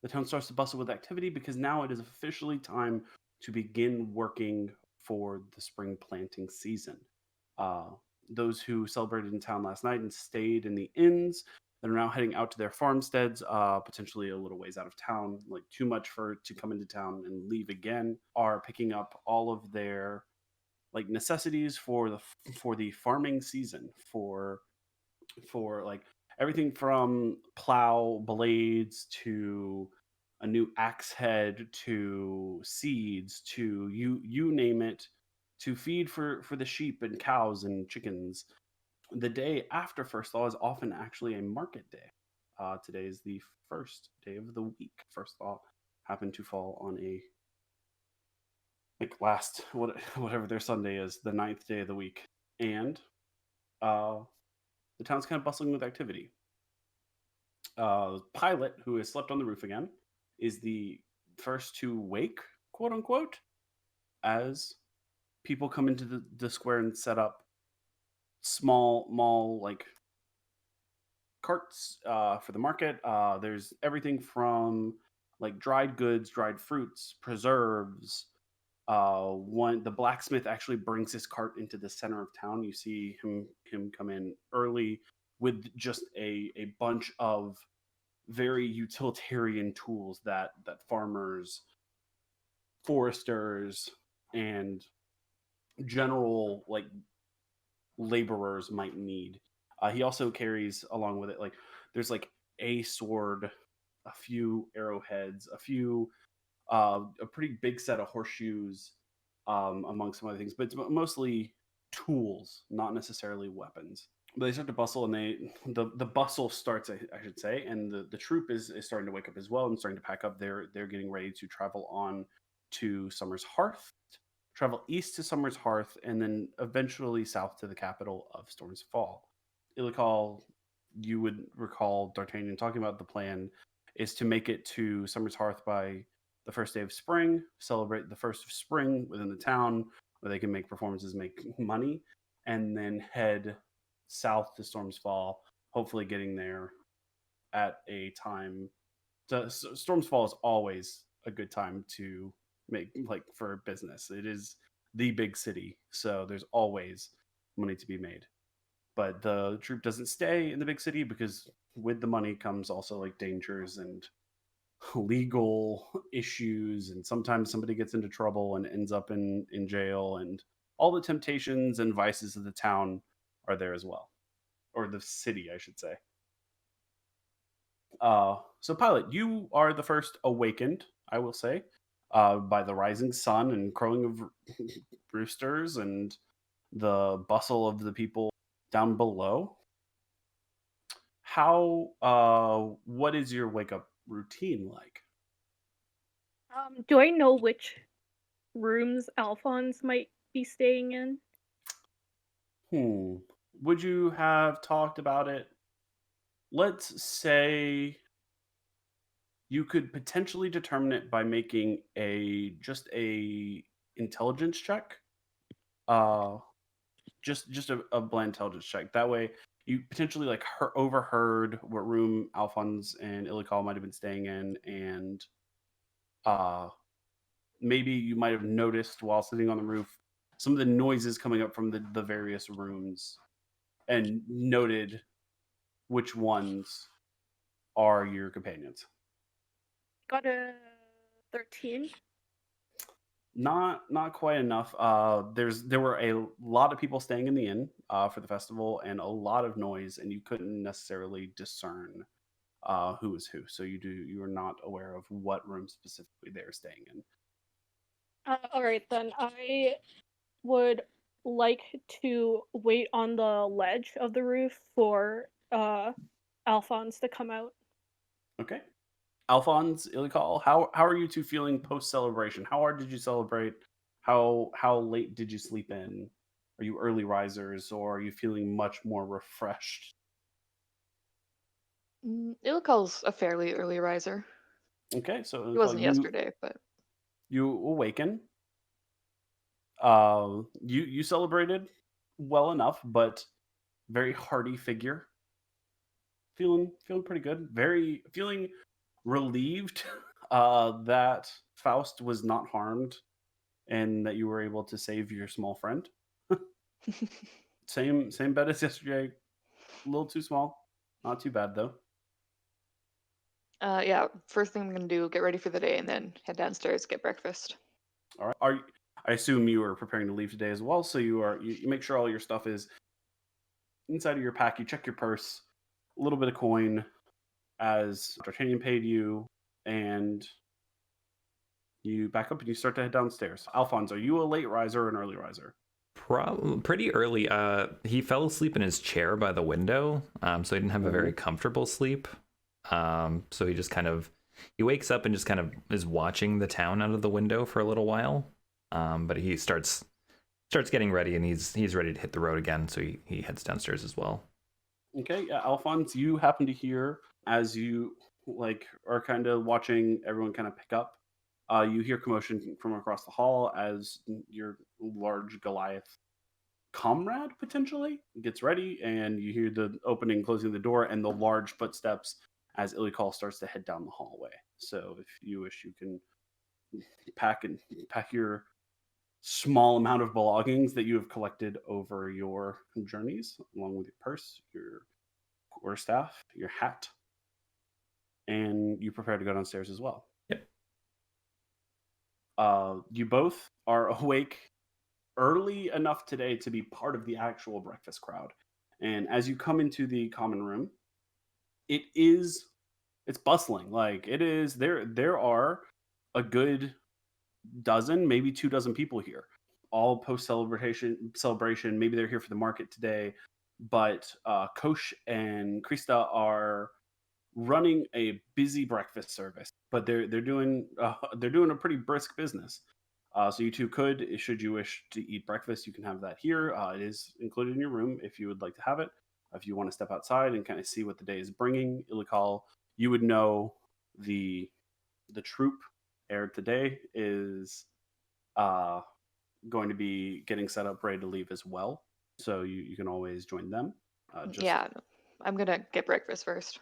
The town starts to bustle with activity because now it is officially time to begin working for the spring planting season. Those who celebrated in town last night and stayed in the inns that are now heading out to their farmsteads, potentially a little ways out of town, like too much to come into town and leave again, are picking up all of their like necessities for the farming season, for like everything from plow blades to a new axe head to seeds to you name it, to feed for the sheep and cows and chickens. The day after First Thaw is often actually a market day. Today is the first day of the week. First Thaw happened to fall on a whatever their Sunday is, the 9th day of the week, and the town's kind of bustling with activity. Pilot, who has slept on the roof again, is the first to wake, quote unquote, as people come into the square and set up small like carts for the market. There's everything from like dried goods, dried fruits, preserves. The blacksmith actually brings his cart into the center of town. You see him come in early with just a bunch of very utilitarian tools that farmers, foresters, and general like laborers might need. He also carries along with it like there's like a sword, a few arrowheads, a pretty big set of horseshoes, among some other things, but it's mostly tools, not necessarily weapons. But they start to bustle, and the bustle starts, I should say, and the troop is starting to wake up as well and starting to pack up. They're getting ready to travel on to Summer's Hearth, travel east to Summer's Hearth, and then eventually south to the capital of Storm's Fall. Ilikhal, you would recall D'Artagnan talking about the plan is to make it to Summer's Hearth by the first day of spring, celebrate the first of spring within the town where they can make performances, make money, and then head south to Storm's Fall, hopefully getting there at a time. Storm's Fall is always a good time to make, like, for business. It is the big city, so there's always money to be made. But the troop doesn't stay in the big city because with the money comes also like dangers and legal issues, and sometimes somebody gets into trouble and ends up in jail, and all the temptations and vices of the town are there as well, or the city, I should say. So Pilot, you are the first awakened, I will say, by the rising sun and crowing of roosters and the bustle of the people down below. What is your wake up routine like? Do I know which rooms Alfonz might be staying in? Would you have talked about it? Let's say you could potentially determine it by making just a intelligence check. Just a bland intelligence check. That way you potentially like overheard what room Alfonz and Ilikhal might have been staying in, and maybe you might have noticed while sitting on the roof some of the noises coming up from the various rooms and noted which ones are your companions. Got a 13. Not quite enough. There were a lot of people staying in the inn for the festival, and a lot of noise, and you couldn't necessarily discern who was who. So you are not aware of what room specifically they're staying in. All right, then I would like to wait on the ledge of the roof for Alfonz to come out. Okay. Alfonz, Ilikhal, how are you two feeling post celebration? How hard did you celebrate? How late did you sleep in? Are you early risers, or are you feeling much more refreshed? Ilikhal's a fairly early riser. Okay, so It wasn't yesterday, but you awaken. You celebrated well enough, but very hearty figure. Feeling pretty good. Very feeling relieved that Faust was not harmed and that you were able to save your small friend. Same bed as yesterday. A little too small. Not too bad though. yeah. First thing I'm gonna do, get ready for the day, and then head downstairs, get breakfast. All right. I assume you are preparing to leave today as well, so you make sure all your stuff is inside of your pack. You check your purse, a little bit of coin, as D'Artagnan paid you, and you back up and you start to head downstairs. Alfonz, are you a late riser or an early riser? Pretty early. He fell asleep in his chair by the window, so he didn't have a very comfortable sleep. So he just he wakes up and just kind of is watching the town out of the window for a little while. But he starts getting ready, and he's ready to hit the road again. So he heads downstairs as well. Okay, yeah, Alfonz, you happen to hear as you are kind of watching everyone kind of pick up. You hear commotion from across the hall as your large Goliath comrade potentially gets ready, and you hear the opening, closing the door, and the large footsteps as Ilikhal starts to head down the hallway. So, if you wish, you can pack your small amount of belongings that you have collected over your journeys, along with your purse, your quarterstaff, your hat, and you prepare to go downstairs as well. Yep. You both are awake early enough today to be part of the actual breakfast crowd. And as you come into the common room, it's bustling. Like it is there are a good dozen, maybe 2 dozen people here, all post celebration. Maybe they're here for the market today, but Kosh and Krista are running a busy breakfast service, but they're doing a pretty brisk business. So you two could, should you wish to eat breakfast, you can have that here. It is included in your room if you would like to have it. If you want to step outside and kind of see what the day is bringing, Ilikhal, you would know the troop aired today is going to be getting set up, ready to leave as well. So you can always join them. Yeah, I'm gonna get breakfast first.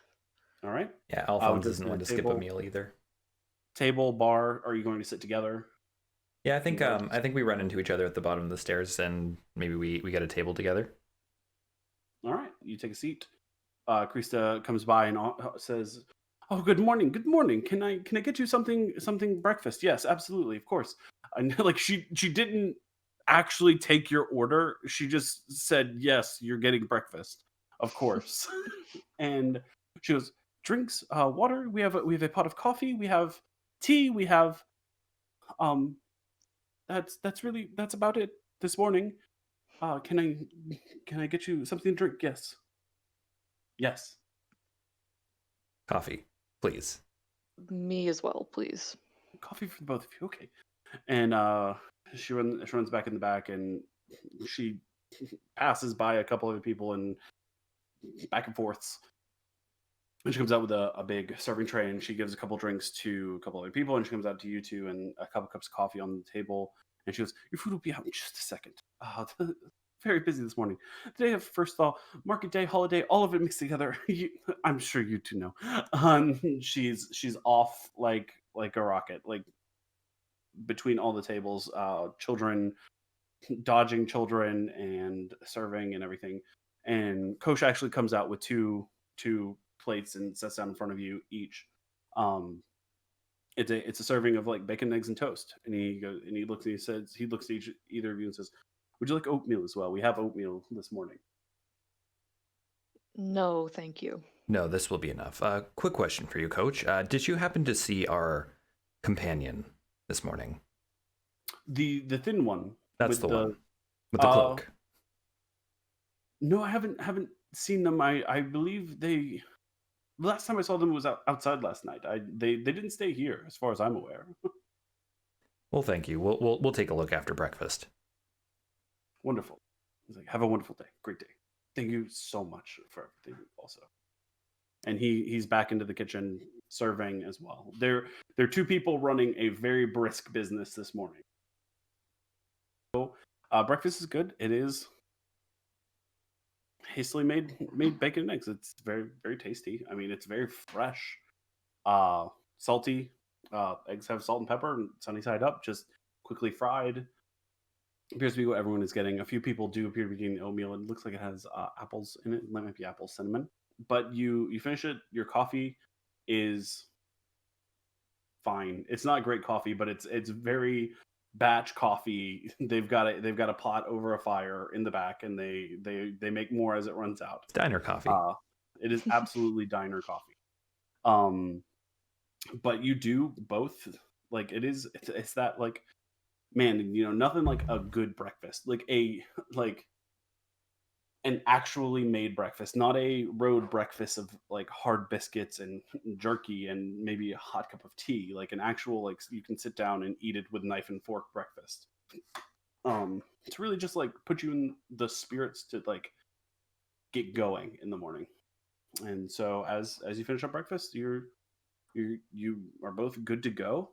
All right. Yeah, Alfonz isn't one to skip a meal either. Table, bar, are you going to sit together? Yeah, I think we run into each other at the bottom of the stairs, and maybe we get a table together. All right, you take a seat. Krista comes by and says, "Oh, good morning. Good morning. Can I get you something breakfast?" Yes, absolutely, of course. And she didn't actually take your order. She just said, "Yes, you're getting breakfast, of course." And she goes, "Drinks, water. We have a pot of coffee. We have tea. We have that's about it this morning. Can I get you something to drink?" Yes. Yes. Coffee, please. Me as well, please. Coffee for the both of you. Okay. And she runs back in the back, and she passes by a couple other people and back and forths. And she comes out with a big serving tray, and she gives a couple drinks to a couple other people, and she comes out to you two and a couple cups of coffee on the table. And she goes, "Your food will be out in just a second. Very busy this morning. The day of First Thaw, market day, holiday, all of it mixed together. I'm sure you two know." She's off like a rocket, like between all the tables, children dodging children and serving and everything. And Kosh actually comes out with two plates and sets down in front of you each. It's a serving of like bacon, eggs, and toast. And he goes and he looks at either of you and says, "Would you like oatmeal as well? We have oatmeal this morning." No, thank you. No, this will be enough. Quick question for you, Coach. Did you happen to see our companion this morning? The thin one. That's the one with the cloak. No, I haven't seen them. I believe the last time I saw them was outside last night. They didn't stay here, as far as I'm aware. Well, thank you. We'll take a look after breakfast. Wonderful. He's like, "Have a wonderful day. Great day. Thank you so much for everything also." And he's back into the kitchen, serving as well. There are two people running a very brisk business this morning. So breakfast is good. It is hastily made bacon and eggs. It's very, very tasty. I mean, it's very fresh, salty. Eggs have salt and pepper and sunny side up, just quickly fried. Appears to be what everyone is getting. A few people do appear to be getting oatmeal. It looks like it has apples in it. It might be apple cinnamon. But you finish it. Your coffee is fine. It's not great coffee, but it's very batch coffee. They've got a pot over a fire in the back, and they make more as it runs out. It's diner coffee. It is absolutely diner coffee. But you do both. Like it's that like, man, nothing like a good breakfast, like an actually made breakfast, not a road breakfast of like hard biscuits and jerky and maybe a hot cup of tea, like an actual, like, you can sit down and eat it with knife and fork breakfast. It's really just like put you in the spirits to like get going in the morning. And so as you finish up breakfast, you are both good to go.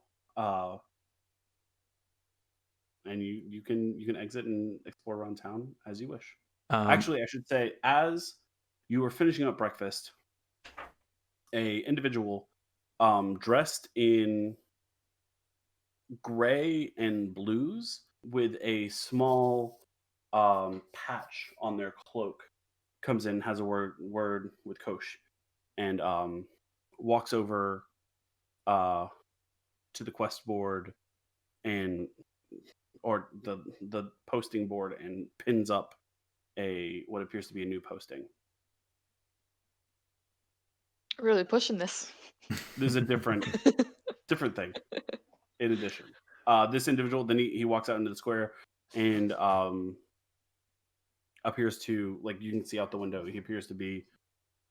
And you can exit and explore around town as you wish. Actually, I should say, as you were finishing up breakfast, a individual dressed in gray and blues with a small patch on their cloak comes in, has a word with Kosh, and walks over to the quest board or the posting board and pins up what appears to be a new posting. Really pushing this. There's a different thing in addition. This individual, then he walks out into the square and appears to, like, you can see out the window, he appears to be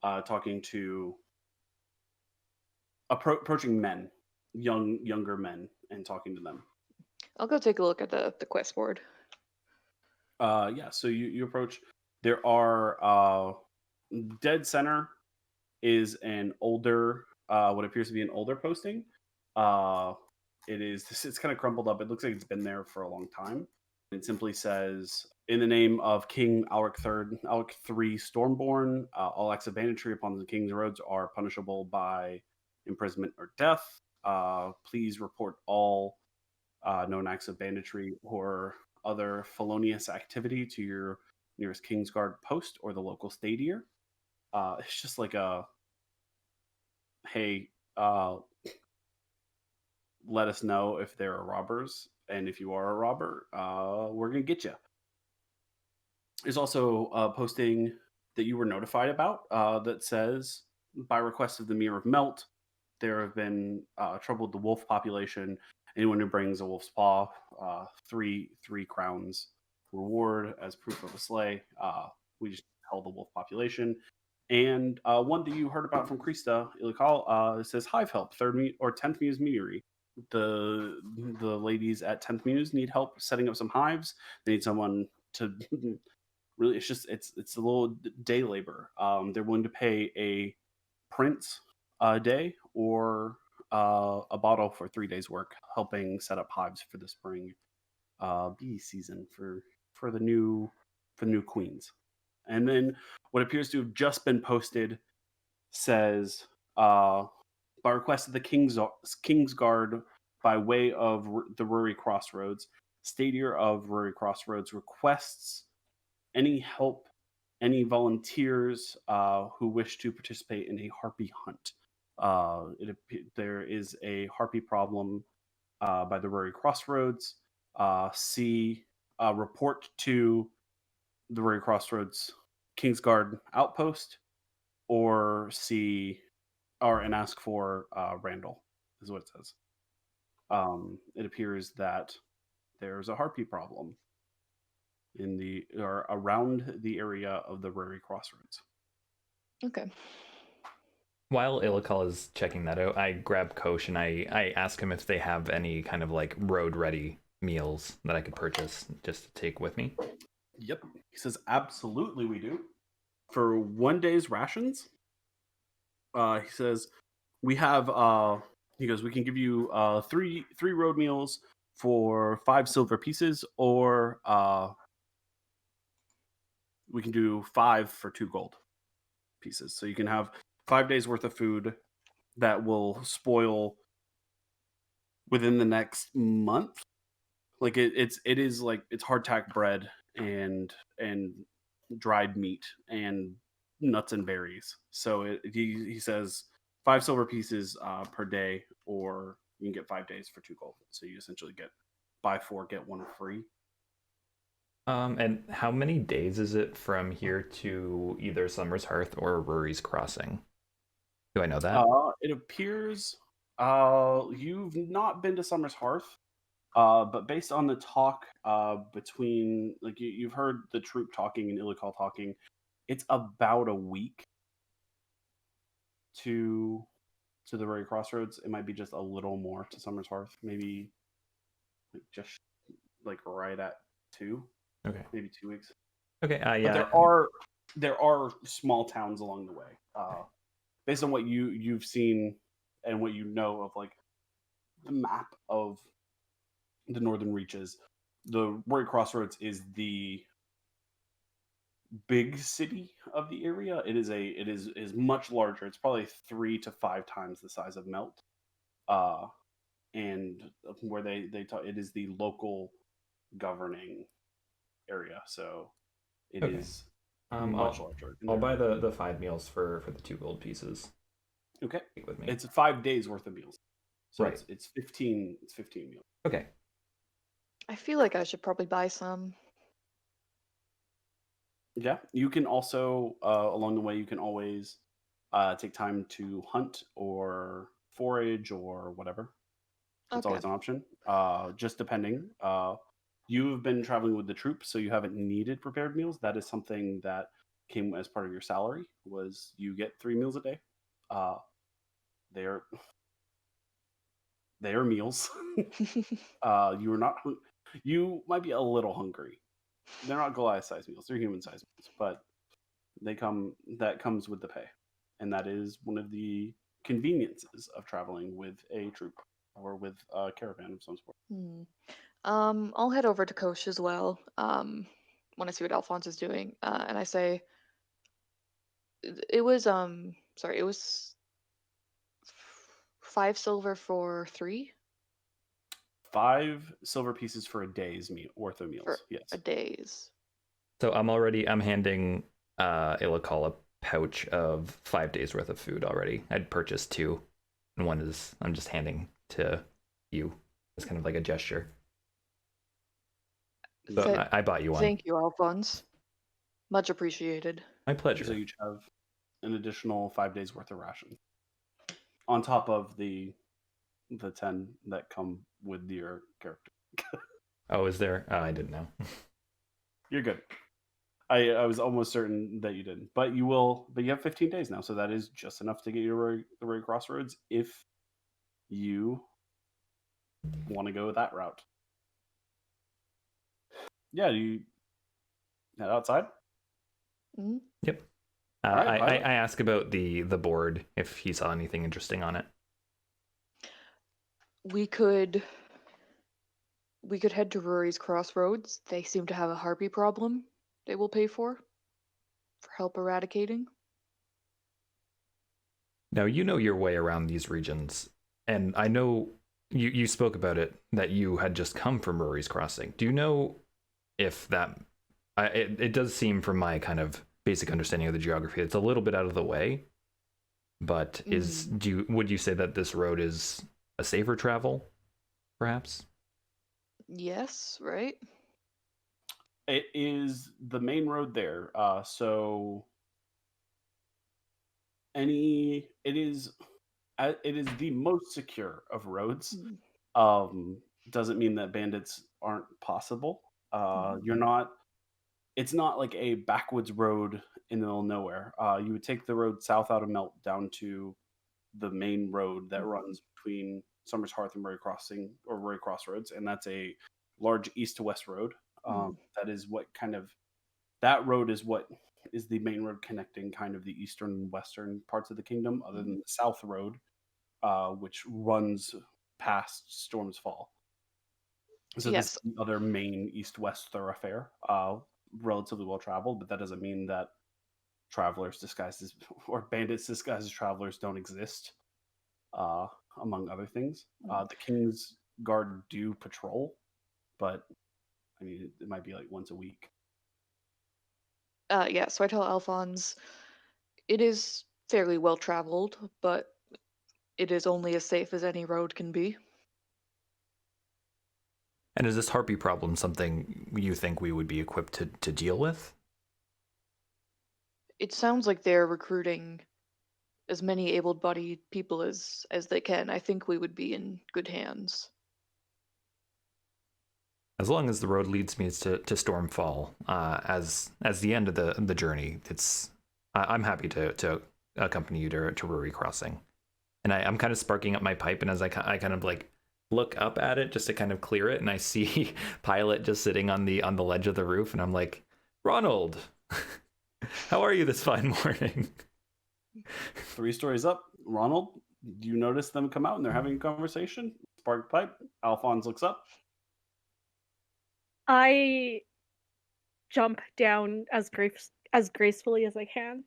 talking to approaching men, younger men, and talking to them. I'll go take a look at the quest board. Yeah, so you approach. There are dead center is an older, what appears to be an older posting. It's kind of crumpled up. It looks like it's been there for a long time. It simply says, in the name of King Alric III Stormborn, all acts of banditry upon the king's roads are punishable by imprisonment or death. Please report all known acts of banditry or other felonious activity to your nearest Kingsguard post or the local stadier. It's just like hey, let us know if there are robbers, and if you are a robber, we're gonna get you. There's also a posting that you were notified about that says, by request of the Mirror of Melt, there have been trouble with the wolf population. Anyone who brings a wolf's paw, 3 crowns reward as proof of a slay. We just held the wolf population. And one that you heard about from Krista, Ilikhal, it says Hive Help, 10th Muse Metery. The ladies at 10th Muse need help setting up some hives. They need someone to really, it's a little day labor. They're willing to pay a prince a day or a bottle for 3 days work, helping set up hives for the spring bee season for the new queens. And then what appears to have just been posted says, by request of the Kingsguard, by way of the Rury Crossroads, Stadier of Rury Crossroads requests any help, any volunteers who wish to participate in a harpy hunt. There is a harpy problem by the Rury Crossroads. Report to the Rury Crossroads Kingsguard outpost, or and ask for Randall, is what it says. It appears that there's a harpy problem around the area of the Rury Crossroads. Okay. While Ilikhal is checking that out, I grab Kosh and I ask him if they have any kind of like road ready meals that I could purchase just to take with me. Yep. He says, absolutely we do. For 1 day's rations, he says, We have he goes, we can give you three road meals for 5 silver pieces, or we can do 5 for 2 gold pieces. So you can have 5 days worth of food that will spoil within the next month. Like it is like it's hardtack bread and dried meat and nuts and berries. So he says 5 silver pieces per day, or you can get 5 days for 2 gold. So you essentially get buy 4 get 1 free. And how many days is it from here to either Summer's Hearth or Rory's Crossing? Do I know that? It appears you've not been to Summer's Hearth. But based on the talk between, like, you've heard the troop talking and Ilikhal talking, it's about a week to the very crossroads. It might be just a little more to Summer's Hearth, maybe like just like right at 2. Okay. Maybe 2 weeks. Okay. Yeah. But there are small towns along the way. Based on what you've seen and what you know of, like, the map of the northern reaches, the Rory Crossroads is the big city of the area. It is much larger. It's probably 3 to 5 times the size of Melt. And where they talk, it is the local governing area. So it is much larger. I'll buy the 5 meals for the 2 gold pieces. Okay. Take with me. It's 5 days worth of meals. So right. It's 15 meals. Okay. I feel like I should probably buy some. Yeah, you can also along the way you can always take time to hunt or forage or whatever. It's Okay. always an option. Just depending. You've been traveling with the troop, so you haven't needed prepared meals. That is something that came as part of your salary. Was you get 3 meals a day. They are meals. You are not. You might be a little hungry. They're not Goliath-sized meals; they're human-sized meals, but that comes with the pay, and that is one of the conveniences of traveling with a troop or with a caravan of some sort. I'll head over to Kosh as well. Want to see what Alfonz is doing, and I say, it was sorry, it was 5 silver for 3. 5 silver pieces for a day's worth of meals. For yes. a day's. So I'm handing Ilikhal a pouch of 5 days worth of food already. I'd purchased 2, and one is I'm just handing to you. It's kind of like a gesture. So I bought you one. Thank you, Alfonz. Much appreciated. My pleasure. So you each have an additional 5 days worth of ration on top of the 10 that come with your character. Oh, is there? Oh, I didn't know. You're good. I was almost certain that you didn't, but you will. But you have 15 days now, so that is just enough to get you to the Rory Crossroads if you want to go that route. Yeah, you head outside. Mm-hmm. Yep. Right, I asked about the board, if he saw anything interesting on it. We could head to Rory's Crossroads. They seem to have a harpy problem they will pay for help eradicating. Now, you know your way around these regions, and I know you spoke about it, that you had just come from Rory's Crossing. Do you know if that... It does seem, from my kind of basic understanding of the geography, it's a little bit out of the way, but would you say that this road is a safer travel, perhaps? It right? It is the main road there. So it is the most secure of roads. Doesn't mean that bandits aren't possible. It's not like a backwoods road in the middle of nowhere. You would take the road south out of Melt down to the main road that runs between Summer's Hearth and Rory Crossing, or Rory Crossroads, and that's a large east to west road. That is what that road is what is the main road connecting kind of the eastern and western parts of the kingdom, other than the south road, which runs past Storm's Fall. So this Yes. is the other main east-west thoroughfare, relatively well traveled, but that doesn't mean that travelers disguised as or bandits disguised as travelers don't exist. Among other things, the King's Guard do patrol, but I mean it might be like once a week. Yeah, so I tell Alfonz it is fairly well traveled, but it is only as safe as any road can be. And is this harpy problem something you think we would be equipped to deal with? It sounds like they're recruiting as many able-bodied people as they can. I think we would be in good hands. As long as the road leads me to Stormfall, as the end of the journey, I'm happy to accompany you to Ruri Crossing. And I'm kind of sparking up my pipe, and as I kind of like look up at it just to kind of clear it, and I see Pilot just sitting on the ledge of the roof, and I'm like, Ronald, how are you this fine morning? 3 stories up, Ronald, do you notice them come out and they're having a conversation? Spark pipe. Alfonz looks up. I jump down as gracefully as I can.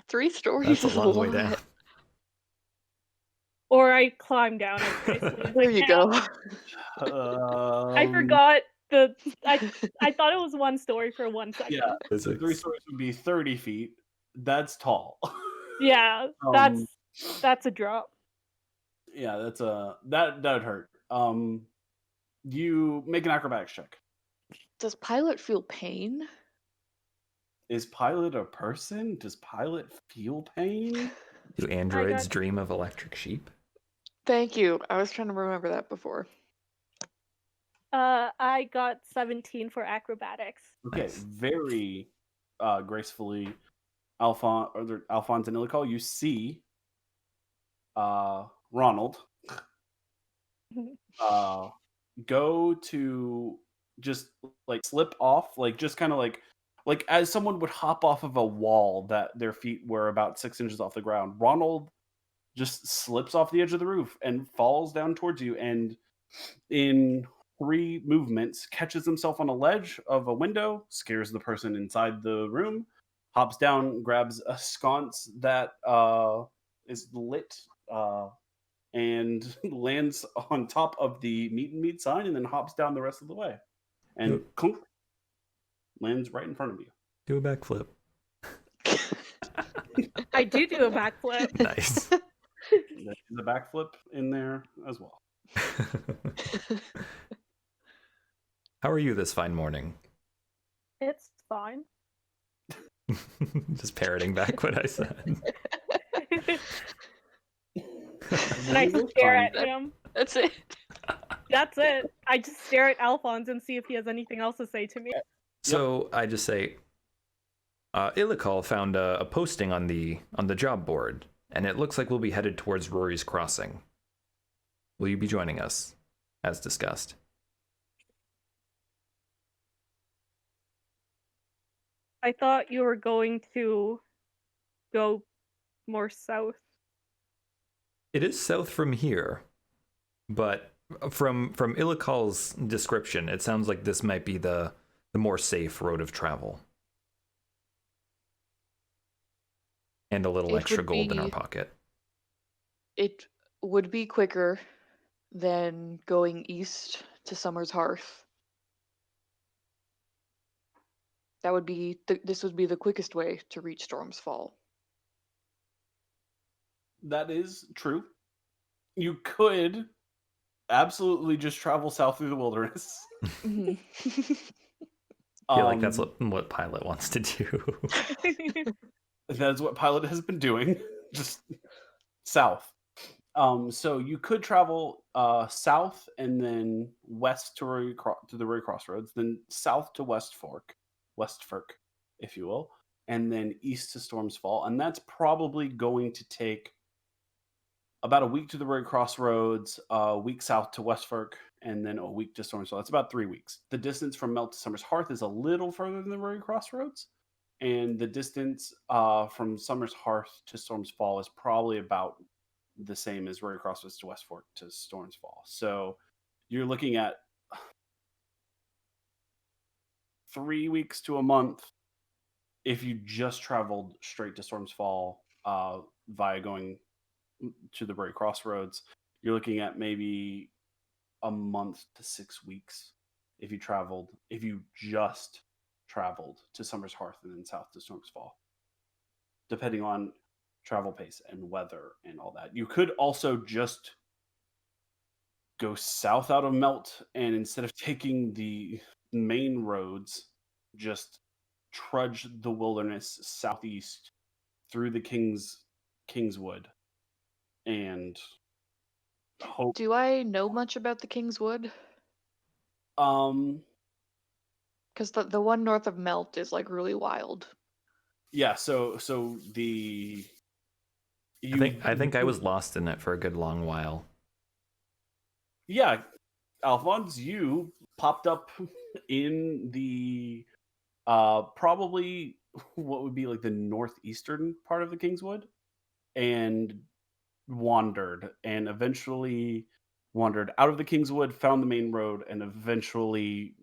3 stories That's is a long way down. lot. Or I climb down as gracefully as There I you can. go. I forgot I thought it was 1 story for 1 second. Yeah, so 3 stories would be 30 feet. That's tall. Yeah, that's a drop. Yeah, that's that'd hurt. You make an acrobatics check. Does Pilot feel pain? Is Pilot a person? Does Pilot feel pain? Do androids dream of electric sheep? Thank you. I was trying to remember that before. I got 17 for acrobatics. Okay, Nice. very gracefully, Alfonz and Ilikhal, you see Ronald go to just like slip off, like just kind of like as someone would hop off of a wall that their feet were about 6 inches off the ground. Ronald just slips off the edge of the roof and falls down towards you, and in 3 movements catches himself on a ledge of a window, scares the person inside the room, hops down, grabs a sconce that is lit, and lands on top of the meat and meat sign, and then hops down the rest of the way, and clunk, lands right in front of you. Do a backflip. I do a backflip. Nice. There's a backflip in there as well. How are you this fine morning? It's fine. Just parroting back what I said. And I stare at him. That's it. That's it. I just stare at Alfonz and see if he has anything else to say to me. So I just say, Ilikhal found a posting on the job board, and it looks like we'll be headed towards Rory's Crossing. Will you be joining us, as discussed? I thought you were going to go more south. It is south from here, but from Ilikhal's description, it sounds like this might be the more safe road of travel. And a little extra gold in our pocket. It would be quicker than going east to Summer's Hearth. That would be this would be the quickest way to reach Storm's Fall. That is true. You could absolutely just travel south through the wilderness. Mhm. I feel like that's what Pilot wants to do. That's what Pilot has been doing, just south. So you could travel south and then west to the Ruri Crossroads, then south to Westfork, if you will, and then east to Storm's Fall. And that's probably going to take about a week to the Ruri Crossroads, a week south to Westfork, and then a week to Storm's Fall. That's about 3 weeks. The distance from Melt to Summer's Hearth is a little further than the Ruri Crossroads, and the distance from Summer's Hearth to Storm's Fall is probably about the same as Royal Crossroads to West Fork to Storms Fall. So you're looking at 3 weeks to a month if you just traveled straight to Storms Fall via going to the Royal Crossroads. You're looking at maybe a month to 6 weeks if you just traveled to Summer's Hearth and then south to Storms Fall, depending on travel pace and weather and all that. You could also just go south out of Melt, and instead of taking the main roads, just trudge the wilderness southeast through the Kingswood and hope. Do I know much about the Kingswood? Because the one north of Melt is like really wild. Yeah, so the I think I was lost in it for a good long while. Yeah, Alfonz, you popped up in the probably what would be like the northeastern part of the Kingswood, and wandered, and eventually wandered out of the Kingswood, found the main road, and eventually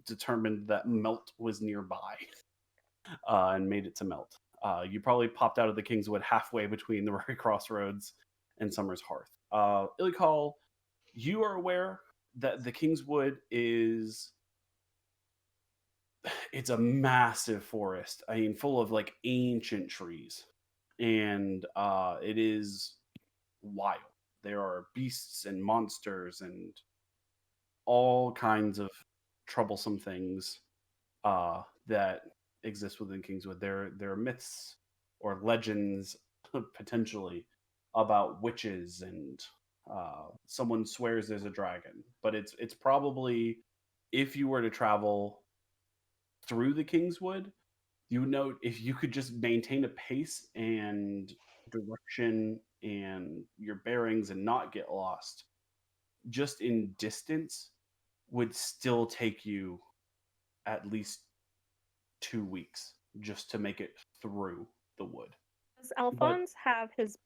determined that Melt was nearby, and made it to Melt. You probably popped out of the Kingswood halfway between the Rocky Crossroads and Summer's Hearth. Ilikhal, you are aware that the Kingswood it's a massive forest. I mean, full of like ancient trees, and it is wild. There are beasts and monsters and all kinds of troublesome things that exist within Kingswood. There are myths or legends potentially about witches, and someone swears there's a dragon. But it's probably, if you were to travel through the Kingswood, you would know, if you could just maintain a pace and direction and your bearings and not get lost, just in distance would still take you at least 2 weeks just to make it through the wood. Does Alfonz have his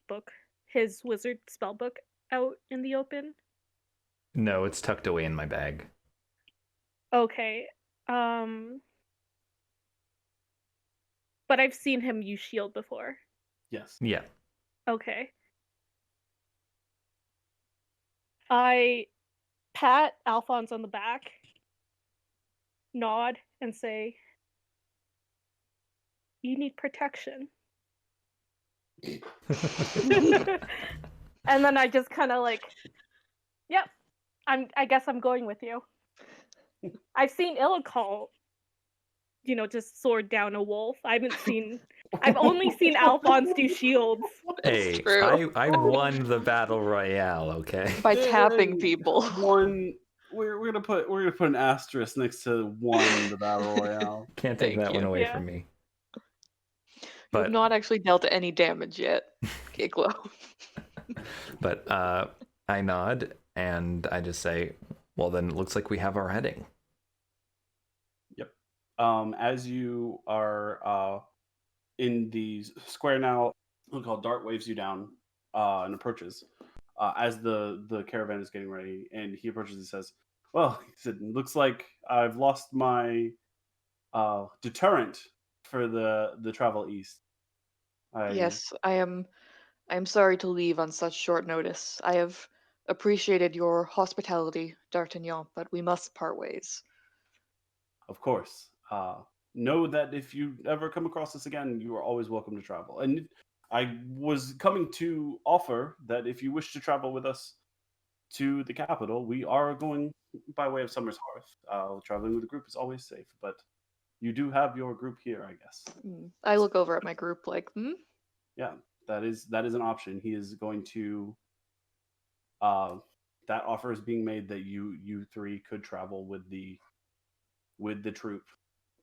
wizard spell book out in the open? No, it's tucked away in my bag. Okay. But I've seen him use shield before. Yes. Yeah. Okay. I pat Alfonz on the back, nod, and say, "You need protection." And then I just kind of like, "Yep, I guess I'm going with you." I've seen Ilikhal, just sword down a wolf. I've only seen Alfonz do shields. Hey, true. I won the battle royale, okay? By tapping people. We're gonna put an asterisk next to one, the battle royale. Can't take Thank that one you. away Yeah. from me. You've But not actually dealt any damage yet, KGlow. but I nod and I just say, well, then it looks like we have our heading. Yep. As you are in the square now, Ilikhal Dart waves you down and approaches as the caravan is getting ready, and he approaches and says, "Well," he said, "looks like I've lost my deterrent for the travel east." Yes, I'm sorry to leave on such short notice. I have appreciated your hospitality, D'Artagnan, but we must part ways. Of course. Know that if you ever come across this again, you are always welcome to travel. And I was coming to offer that if you wish to travel with us to the capital, we are going by way of Summer's Hearth. Traveling with a group is always safe, but you do have your group here, I guess. I look over at my group like, Yeah, that is an option. He is going to. That offer is being made that you three could travel with the troop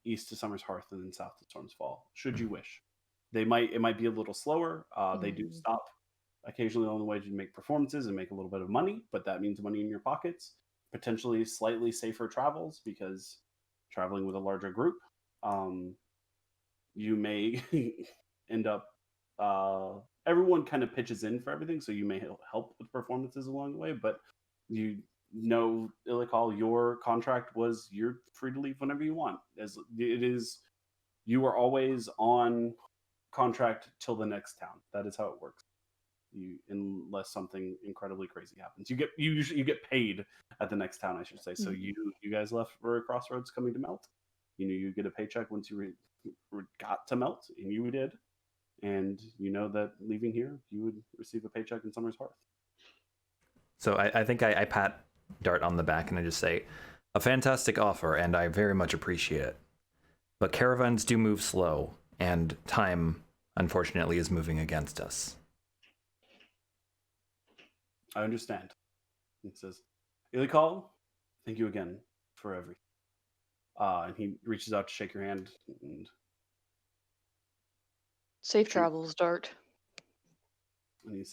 east to Summer's Hearth and then south to Storm's Fall, should you wish. It might be a little slower. They do stop occasionally on the way to make performances and make a little bit of money, but that means money in your pockets. Potentially slightly safer travels, because traveling with a larger group, you may end up everyone kind of pitches in for everything, so you may help with performances along the way. But you know, Ilikhal, your contract was you're free to leave whenever you want. As it is, you are always on contract till the next town. That is how it works. Unless something incredibly crazy happens, you get paid at the next town, I should say. So you guys left for Crossroads coming to Melt. You knew you get a paycheck once you got to Melt, and you did. And you know that leaving here, you would receive a paycheck in Summer's Hearth. So I think I pat Dart on the back and I just say, a fantastic offer, and I very much appreciate it. But caravans do move slow, and time, unfortunately, is moving against us. I understand. He says, Ilikhal, thank you again for everything. And he reaches out to shake your hand. And Safe travels, Dart. And he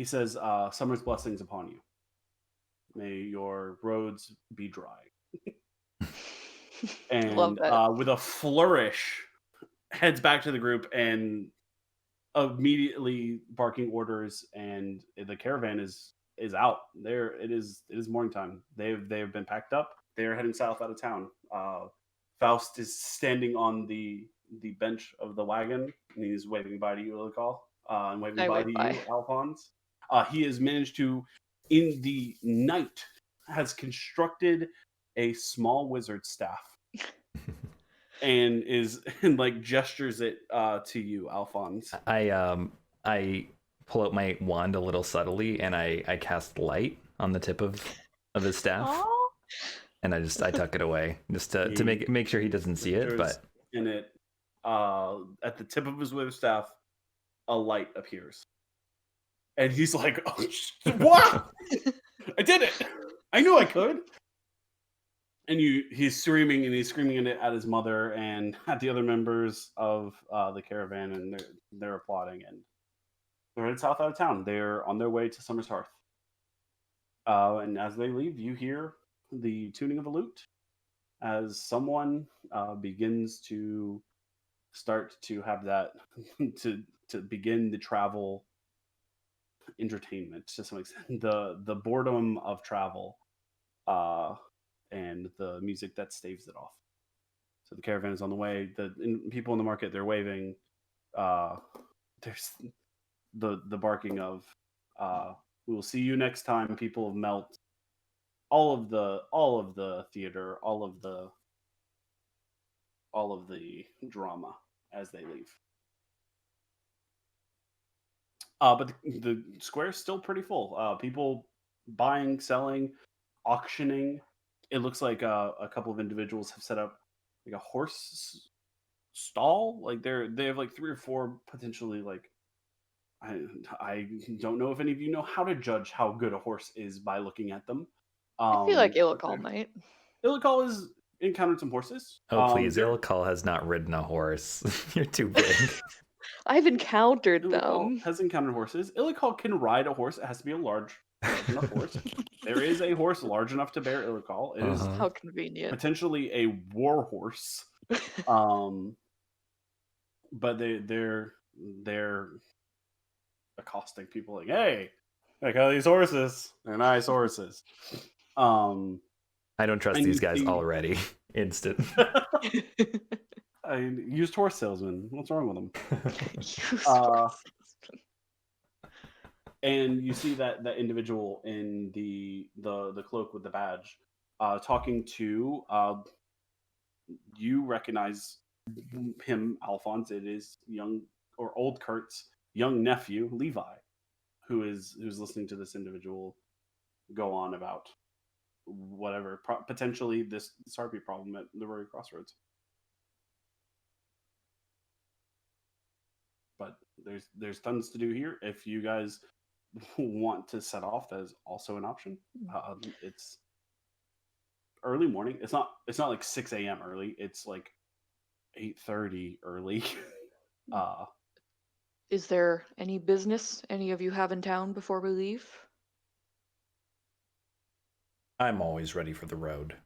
says, Summer's blessings upon you. May your roads be dry. And Love that. with a flourish, heads back to the group and immediately barking orders. And the caravan is out. It is morning time. They've been packed up. They're heading south out of town. Faust is standing on the bench of the wagon, and he's waving bye to you, Ilikhal, and waving bye to you, Alfonz. He has managed to, in the night, has constructed a small wizard staff, and like gestures it to you, Alfonz. I pull out my wand a little subtly, and I cast light on the tip of his staff. Aww. And I tuck it away just to make sure he doesn't see it. But in it, at the tip of his wizard staff, a light appears, and he's like, "Oh, what? I did it! I knew I could!" And he's screaming it at his mother and at the other members of the caravan, and they're applauding. And they're headed south out of town. They're on their way to Summer's Hearth. And as they leave, you hear the tuning of a lute as someone begins to start to have that to begin the travel entertainment to some extent, the boredom of travel, and the music that staves it off. So the caravan is on the way. The people in the market, they're waving. There's the barking of we will see you next time, people of Melt. All of the theater, all of the drama as they leave. But the square is still pretty full. People buying, selling, auctioning. It looks like a couple of individuals have set up like a horse stall. Like they have like 3 or 4 potentially like. I don't know if any of you know how to judge how good a horse is by looking at them. I feel like Ilikhal might. Ilikhal has encountered some horses. Oh, please, Ilikhal has not ridden a horse. You're too big. I've encountered Ilikhal them. has encountered horses. Ilikhal can ride a horse. It has to be a large enough horse. There is a horse large enough to bear Ilikhal. It is How convenient. potentially a war horse. But they're accosting people like, "Hey, check out these horses. They're nice horses." I don't trust these guys already. Instant. I used horse salesman. What's wrong with them? And you see that individual in the cloak with the badge, talking to. You recognize him, Alfonz. It is young or old Kurt's young nephew, Levi, who's listening to this individual go on about whatever potentially this Sarpy problem at the Rory Crossroads. But there's tons to do here. If you guys want to set off, that is also an option. It's early morning. It's not like 6 a.m. early. It's like 8:30 early. Is there any business any of you have in town before we leave? I'm always ready for the road.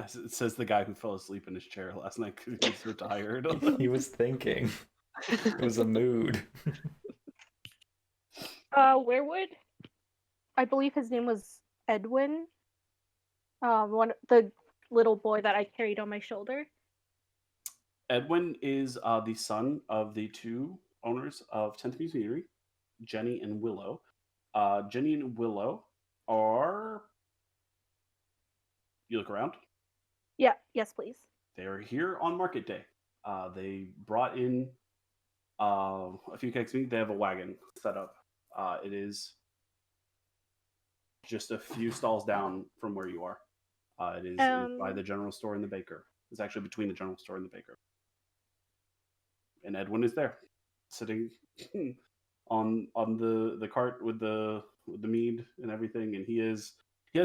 Yes, it says the guy who fell asleep in his chair last night because he was so tired. He was thinking. It was a mood. Where would I believe his name was Edwin? The little boy that I carried on my shoulder. Edwin is the son of the two owners of 10th Muse Meadery, Jenny and Willow. Jenny and Willow are. You look around. Yeah, yes, please. They are here on market day. They brought in a few kegs of meat. They have a wagon set up. It is just a few stalls down from where you are. It is by the general store and the baker. It's actually between the general store and the baker. And Edwin is there, sitting on the cart with the mead and everything. And he has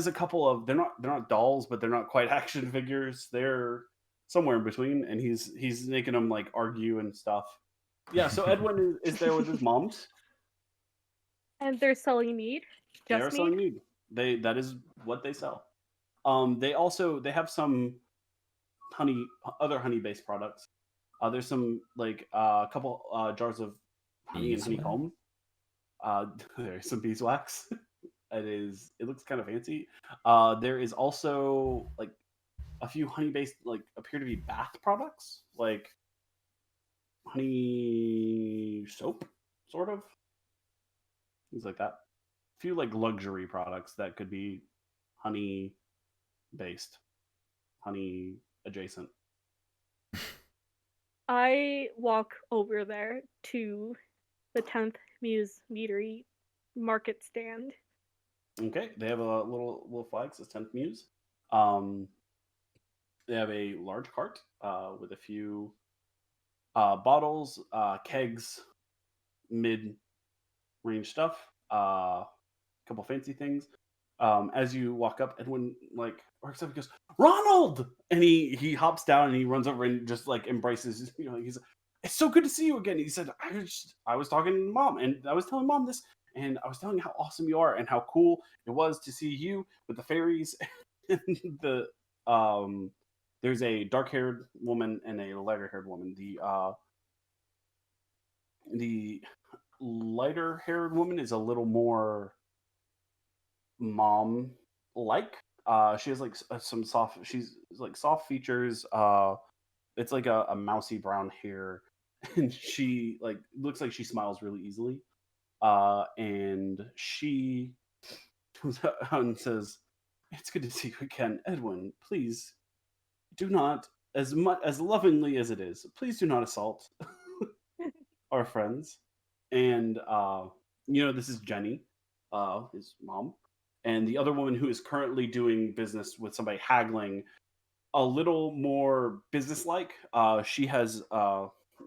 a couple of they're not dolls, but they're not quite action figures. They're somewhere in between, and he's making them like argue and stuff. Yeah, so Edwin is there with his moms. And they're selling mead. They are selling mead. That is what they sell. They have some other honey based products. There's some like a couple jars of honey and honeycomb. There's some beeswax. It looks kind of fancy. There is also like a few honey based like appear to be bath products, like honey soap, sort of things like that. A few like luxury products that could be honey based, honey adjacent. I walk over there to the 10th Muse Meadery market stand. Okay, they have a little flag that says 10th Muse. They have a large cart with a few bottles, kegs, mid-range stuff, a couple fancy things. As you walk up, Edwin like works up and goes, "Ronald!" And he hops down and he runs over and just like embraces. He's like, "It's so good to see you again." He said, "I was talking to Mom and I was telling Mom this, and I was telling you how awesome you are and how cool it was to see you with the fairies." And there's a dark-haired woman and a lighter-haired woman. The lighter-haired woman is a little more mom-like. She has like some soft. She's like soft features. It's like a mousy brown hair, and she like looks like she smiles really easily. And she comes out and says, "It's good to see you again, Edwin. Please do not, as lovingly as it is, please do not assault our friends." And this is Jenny, his mom, and the other woman who is currently doing business with somebody haggling, a little more businesslike.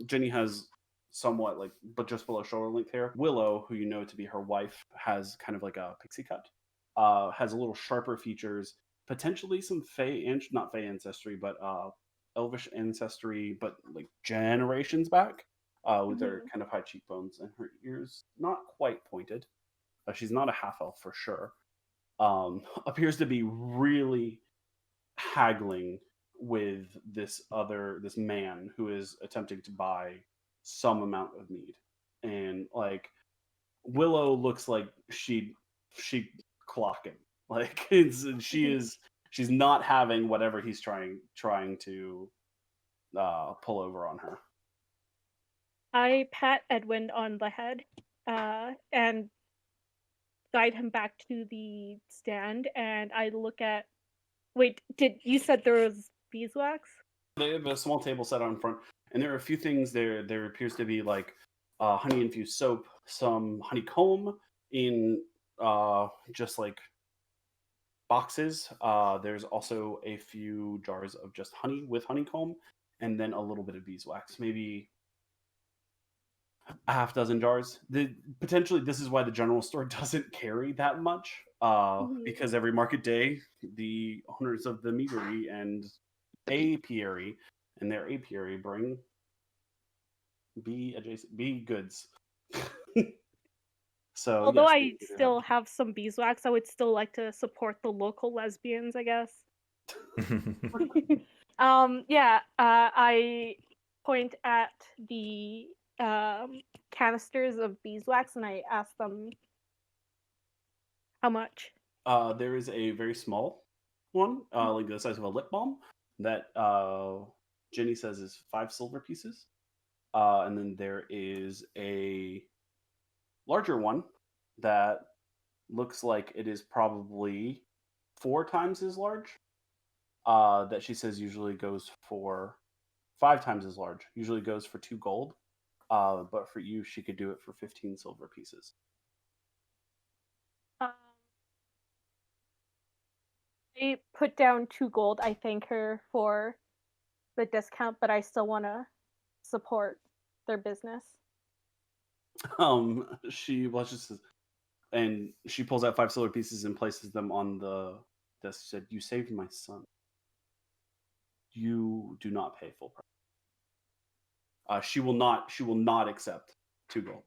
Jenny has somewhat like, but just below shoulder length hair. Willow, who you know to be her wife, has kind of like a pixie cut. Has a little sharper features, potentially some not Fey ancestry, but Elvish ancestry, but like generations back, with their kind of high cheekbones and her ears not quite pointed. She's not a half elf for sure. Appears to be really haggling with this man who is attempting to buy some amount of mead, and like Willow looks like she clock him. Like she's not having whatever he's trying to pull over on her. I pat Edwin on the head and guide him back to the stand, and I look at. Wait, you said there was beeswax? They have a small table set out in front, and there are a few things there. There appears to be like honey infused soap, some honeycomb in just like boxes. There's also a few jars of just honey with honeycomb, and then a little bit of beeswax, maybe a half dozen jars. Potentially, this is why the general store doesn't carry that much, because every market day, the owners of the meadery and apiary and their apiary bring bee goods. So, although yes, I still have some beeswax, I would still like to support the local lesbians, I guess. Yeah, I point at the canisters of beeswax and I ask them how much. There is a very small one, like the size of a lip balm, that Jenny says is 5 silver pieces. And then there is a larger one that looks like it is probably 4 times as large. That she says usually goes for 5 times as large. Usually goes for 2 gold. But for you, she could do it for 15 silver pieces. I put down 2 gold. I thank her for the discount, but I still want to support their business. She blushes and she pulls out 5 silver pieces and places them on the desk. She said, "You saved my son. You do not pay full price." She will not accept 2 gold.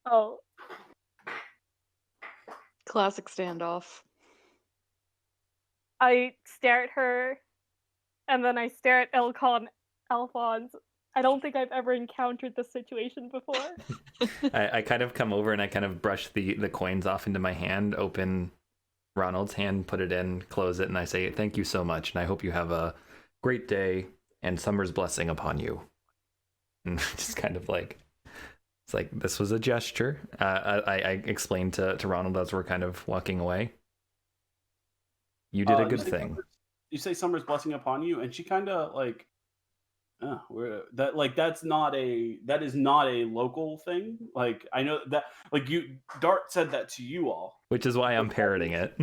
Oh, Classic standoff. I stare at her, and then I stare at Ilikhal and Alfonz. I don't think I've ever encountered this situation before. I kind of come over and I kind of brush the coins off into my hand, open Ronald's hand, put it in, close it, and I say, "Thank you so much, and I hope you have a great day and summer's blessing upon you." And just kind of like, it's like, this was a gesture. I explained to Ronald as we're kind of walking away. You did a good thing. You say summer's blessing upon you, and she kind of like, that is not a local thing. Like, I know that, like, Dart said that to you all, which is why I'm parroting it.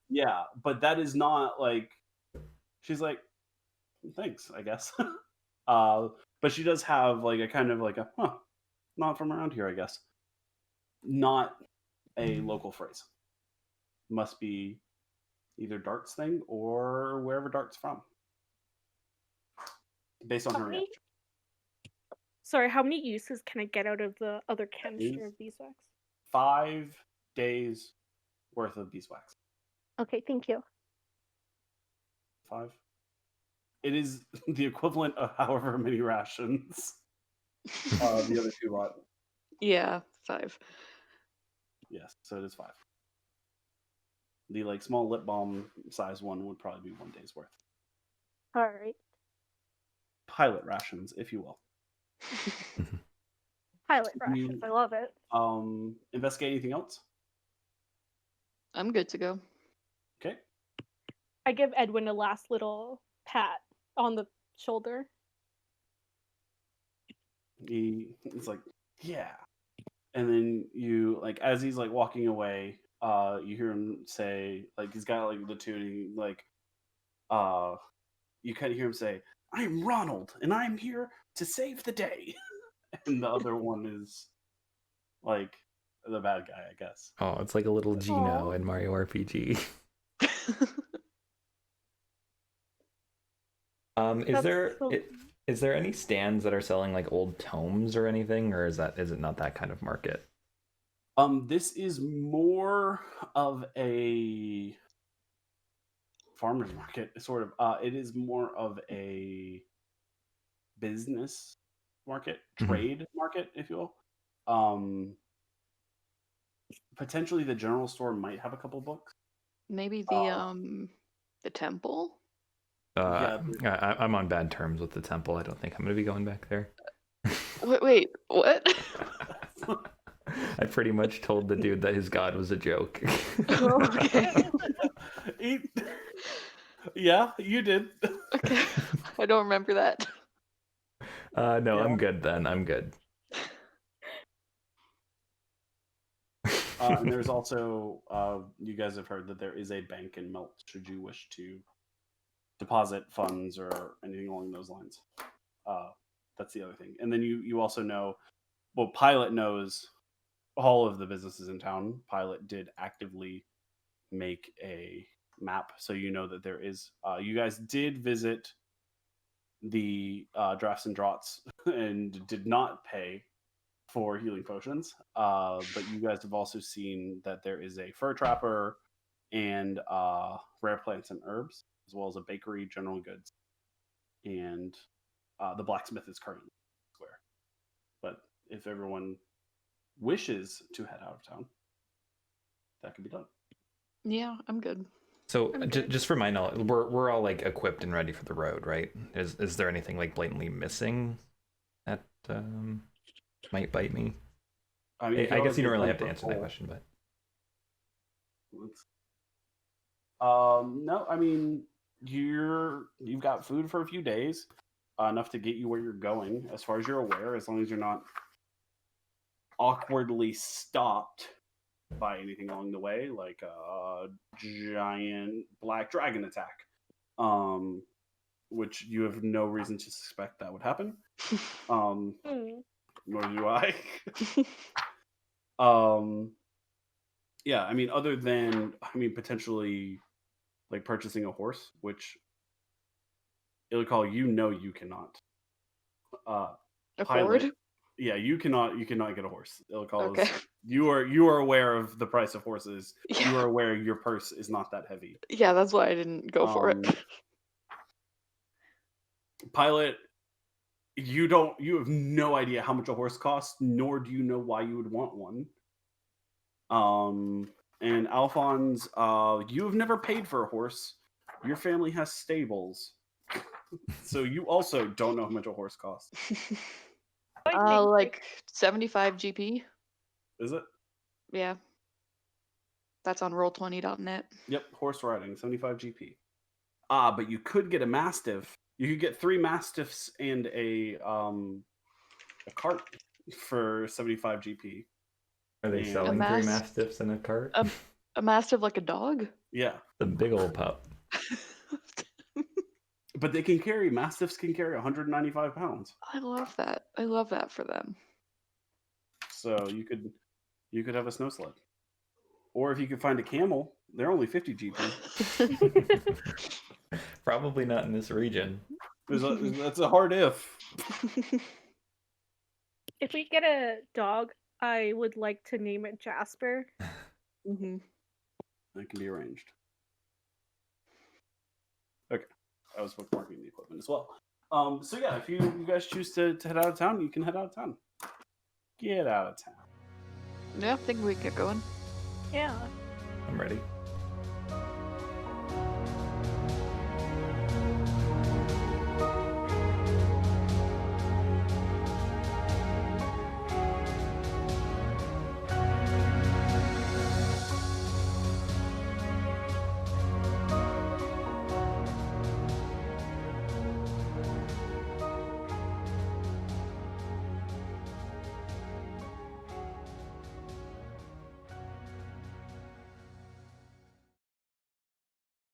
Yeah, but that is not like. She's like, thanks, I guess. But she does have like a kind of like a not from around here, I guess. Not a local phrase. Must be either Dart's thing or wherever Dart's from. Based on her reaction. Sorry, how many uses can I get out of the other canister of beeswax? 5 days worth of beeswax. Okay, thank you. 5. It is the equivalent of however many rations the other 2 bought. Yeah, 5. Yes, so it is 5. The like small lip balm size one would probably be 1 day's worth. All right. Pilot rations, if you will. Pilot rations, I love it. Investigate anything else? I'm good to go. Okay. I give Edwin a last little pat on the shoulder. He's like, yeah. And then you, like, as he's like walking away, you hear him say, like, he's got like the tuning, like, you kind of hear him say, "I'm Ronald, and I'm here to save the day." And the other one is like the bad guy, I guess. Oh, it's like a little Gino in Mario RPG. Is there any stands that are selling like old tomes or anything, or is it not that kind of market? This is more of a farmer's market, sort of. It is more of a business market, trade market, if you will. Potentially the general store might have a couple books. Maybe the temple? I'm on bad terms with the temple. I don't think I'm going to be going back there. Wait, what? I pretty much told the dude that his god was a joke. Okay. Yeah, you did. Okay. I don't remember that. No, yeah. I'm good then. I'm good. And there's also, you guys have heard that there is a bank in Melt should you wish to deposit funds or anything along those lines. That's the other thing. And then you also know, well, Pilot knows all of the businesses in town. Pilot did actively make a map, so you know that there is. You guys did visit the Drafts and Draughts and did not pay for healing potions, but you guys have also seen that there is a fur trapper and rare plants and herbs, as well as a bakery, general goods, and the blacksmith is currently square. But if everyone wishes to head out of town, that can be done. Yeah, I'm good. So I'm good. just for my knowledge, we're all like equipped and ready for the road, right? Is there anything like blatantly missing that might bite me? I mean, I guess you don't really always have to get answer one that for question, but no, I mean you've got food for a few days, enough to get you where you're going, as far as you're aware, as long as you're not awkwardly stopped by anything along the way, like a giant black dragon attack, which you have no reason to suspect that would happen. Nor do I. Yeah, I mean, other than potentially like purchasing a horse, which Ilikhal, you cannot Afford? Yeah, you cannot get a horse. Ilikhal Okay. you are aware of the price of horses. Yeah. You are aware your purse is not that heavy. Yeah, that's why I didn't go for it. Pilot, you have no idea how much a horse costs, nor do you know why you would want one. And Alfonz, you have never paid for a horse. Your family has stables. So you also don't know how much a horse costs. Like 75 GP. Is it? Yeah. That's on roll20.net. Yep, horse riding, 75 GP. But you could get a mastiff. You could get 3 mastiffs and a cart for 75 GP. are they Yeah. selling A 3 mas- mastiffs in a cart? A mastiff like a dog? Yeah. The big old pup. But mastiffs can carry 195 pounds. I love that. I love that for them. So you could have a snow sled. Or if you could find a camel, they're only 50 GP. Probably not in this region. That's a hard if. If we get a dog, I would like to name it Jasper. Mm-hmm. That can be arranged. Okay. I was bookmarking the equipment as well. So yeah, if you guys choose to head out of town, you can head out of town. Get out of town. Yeah, I think we can get going. Yeah. I'm ready.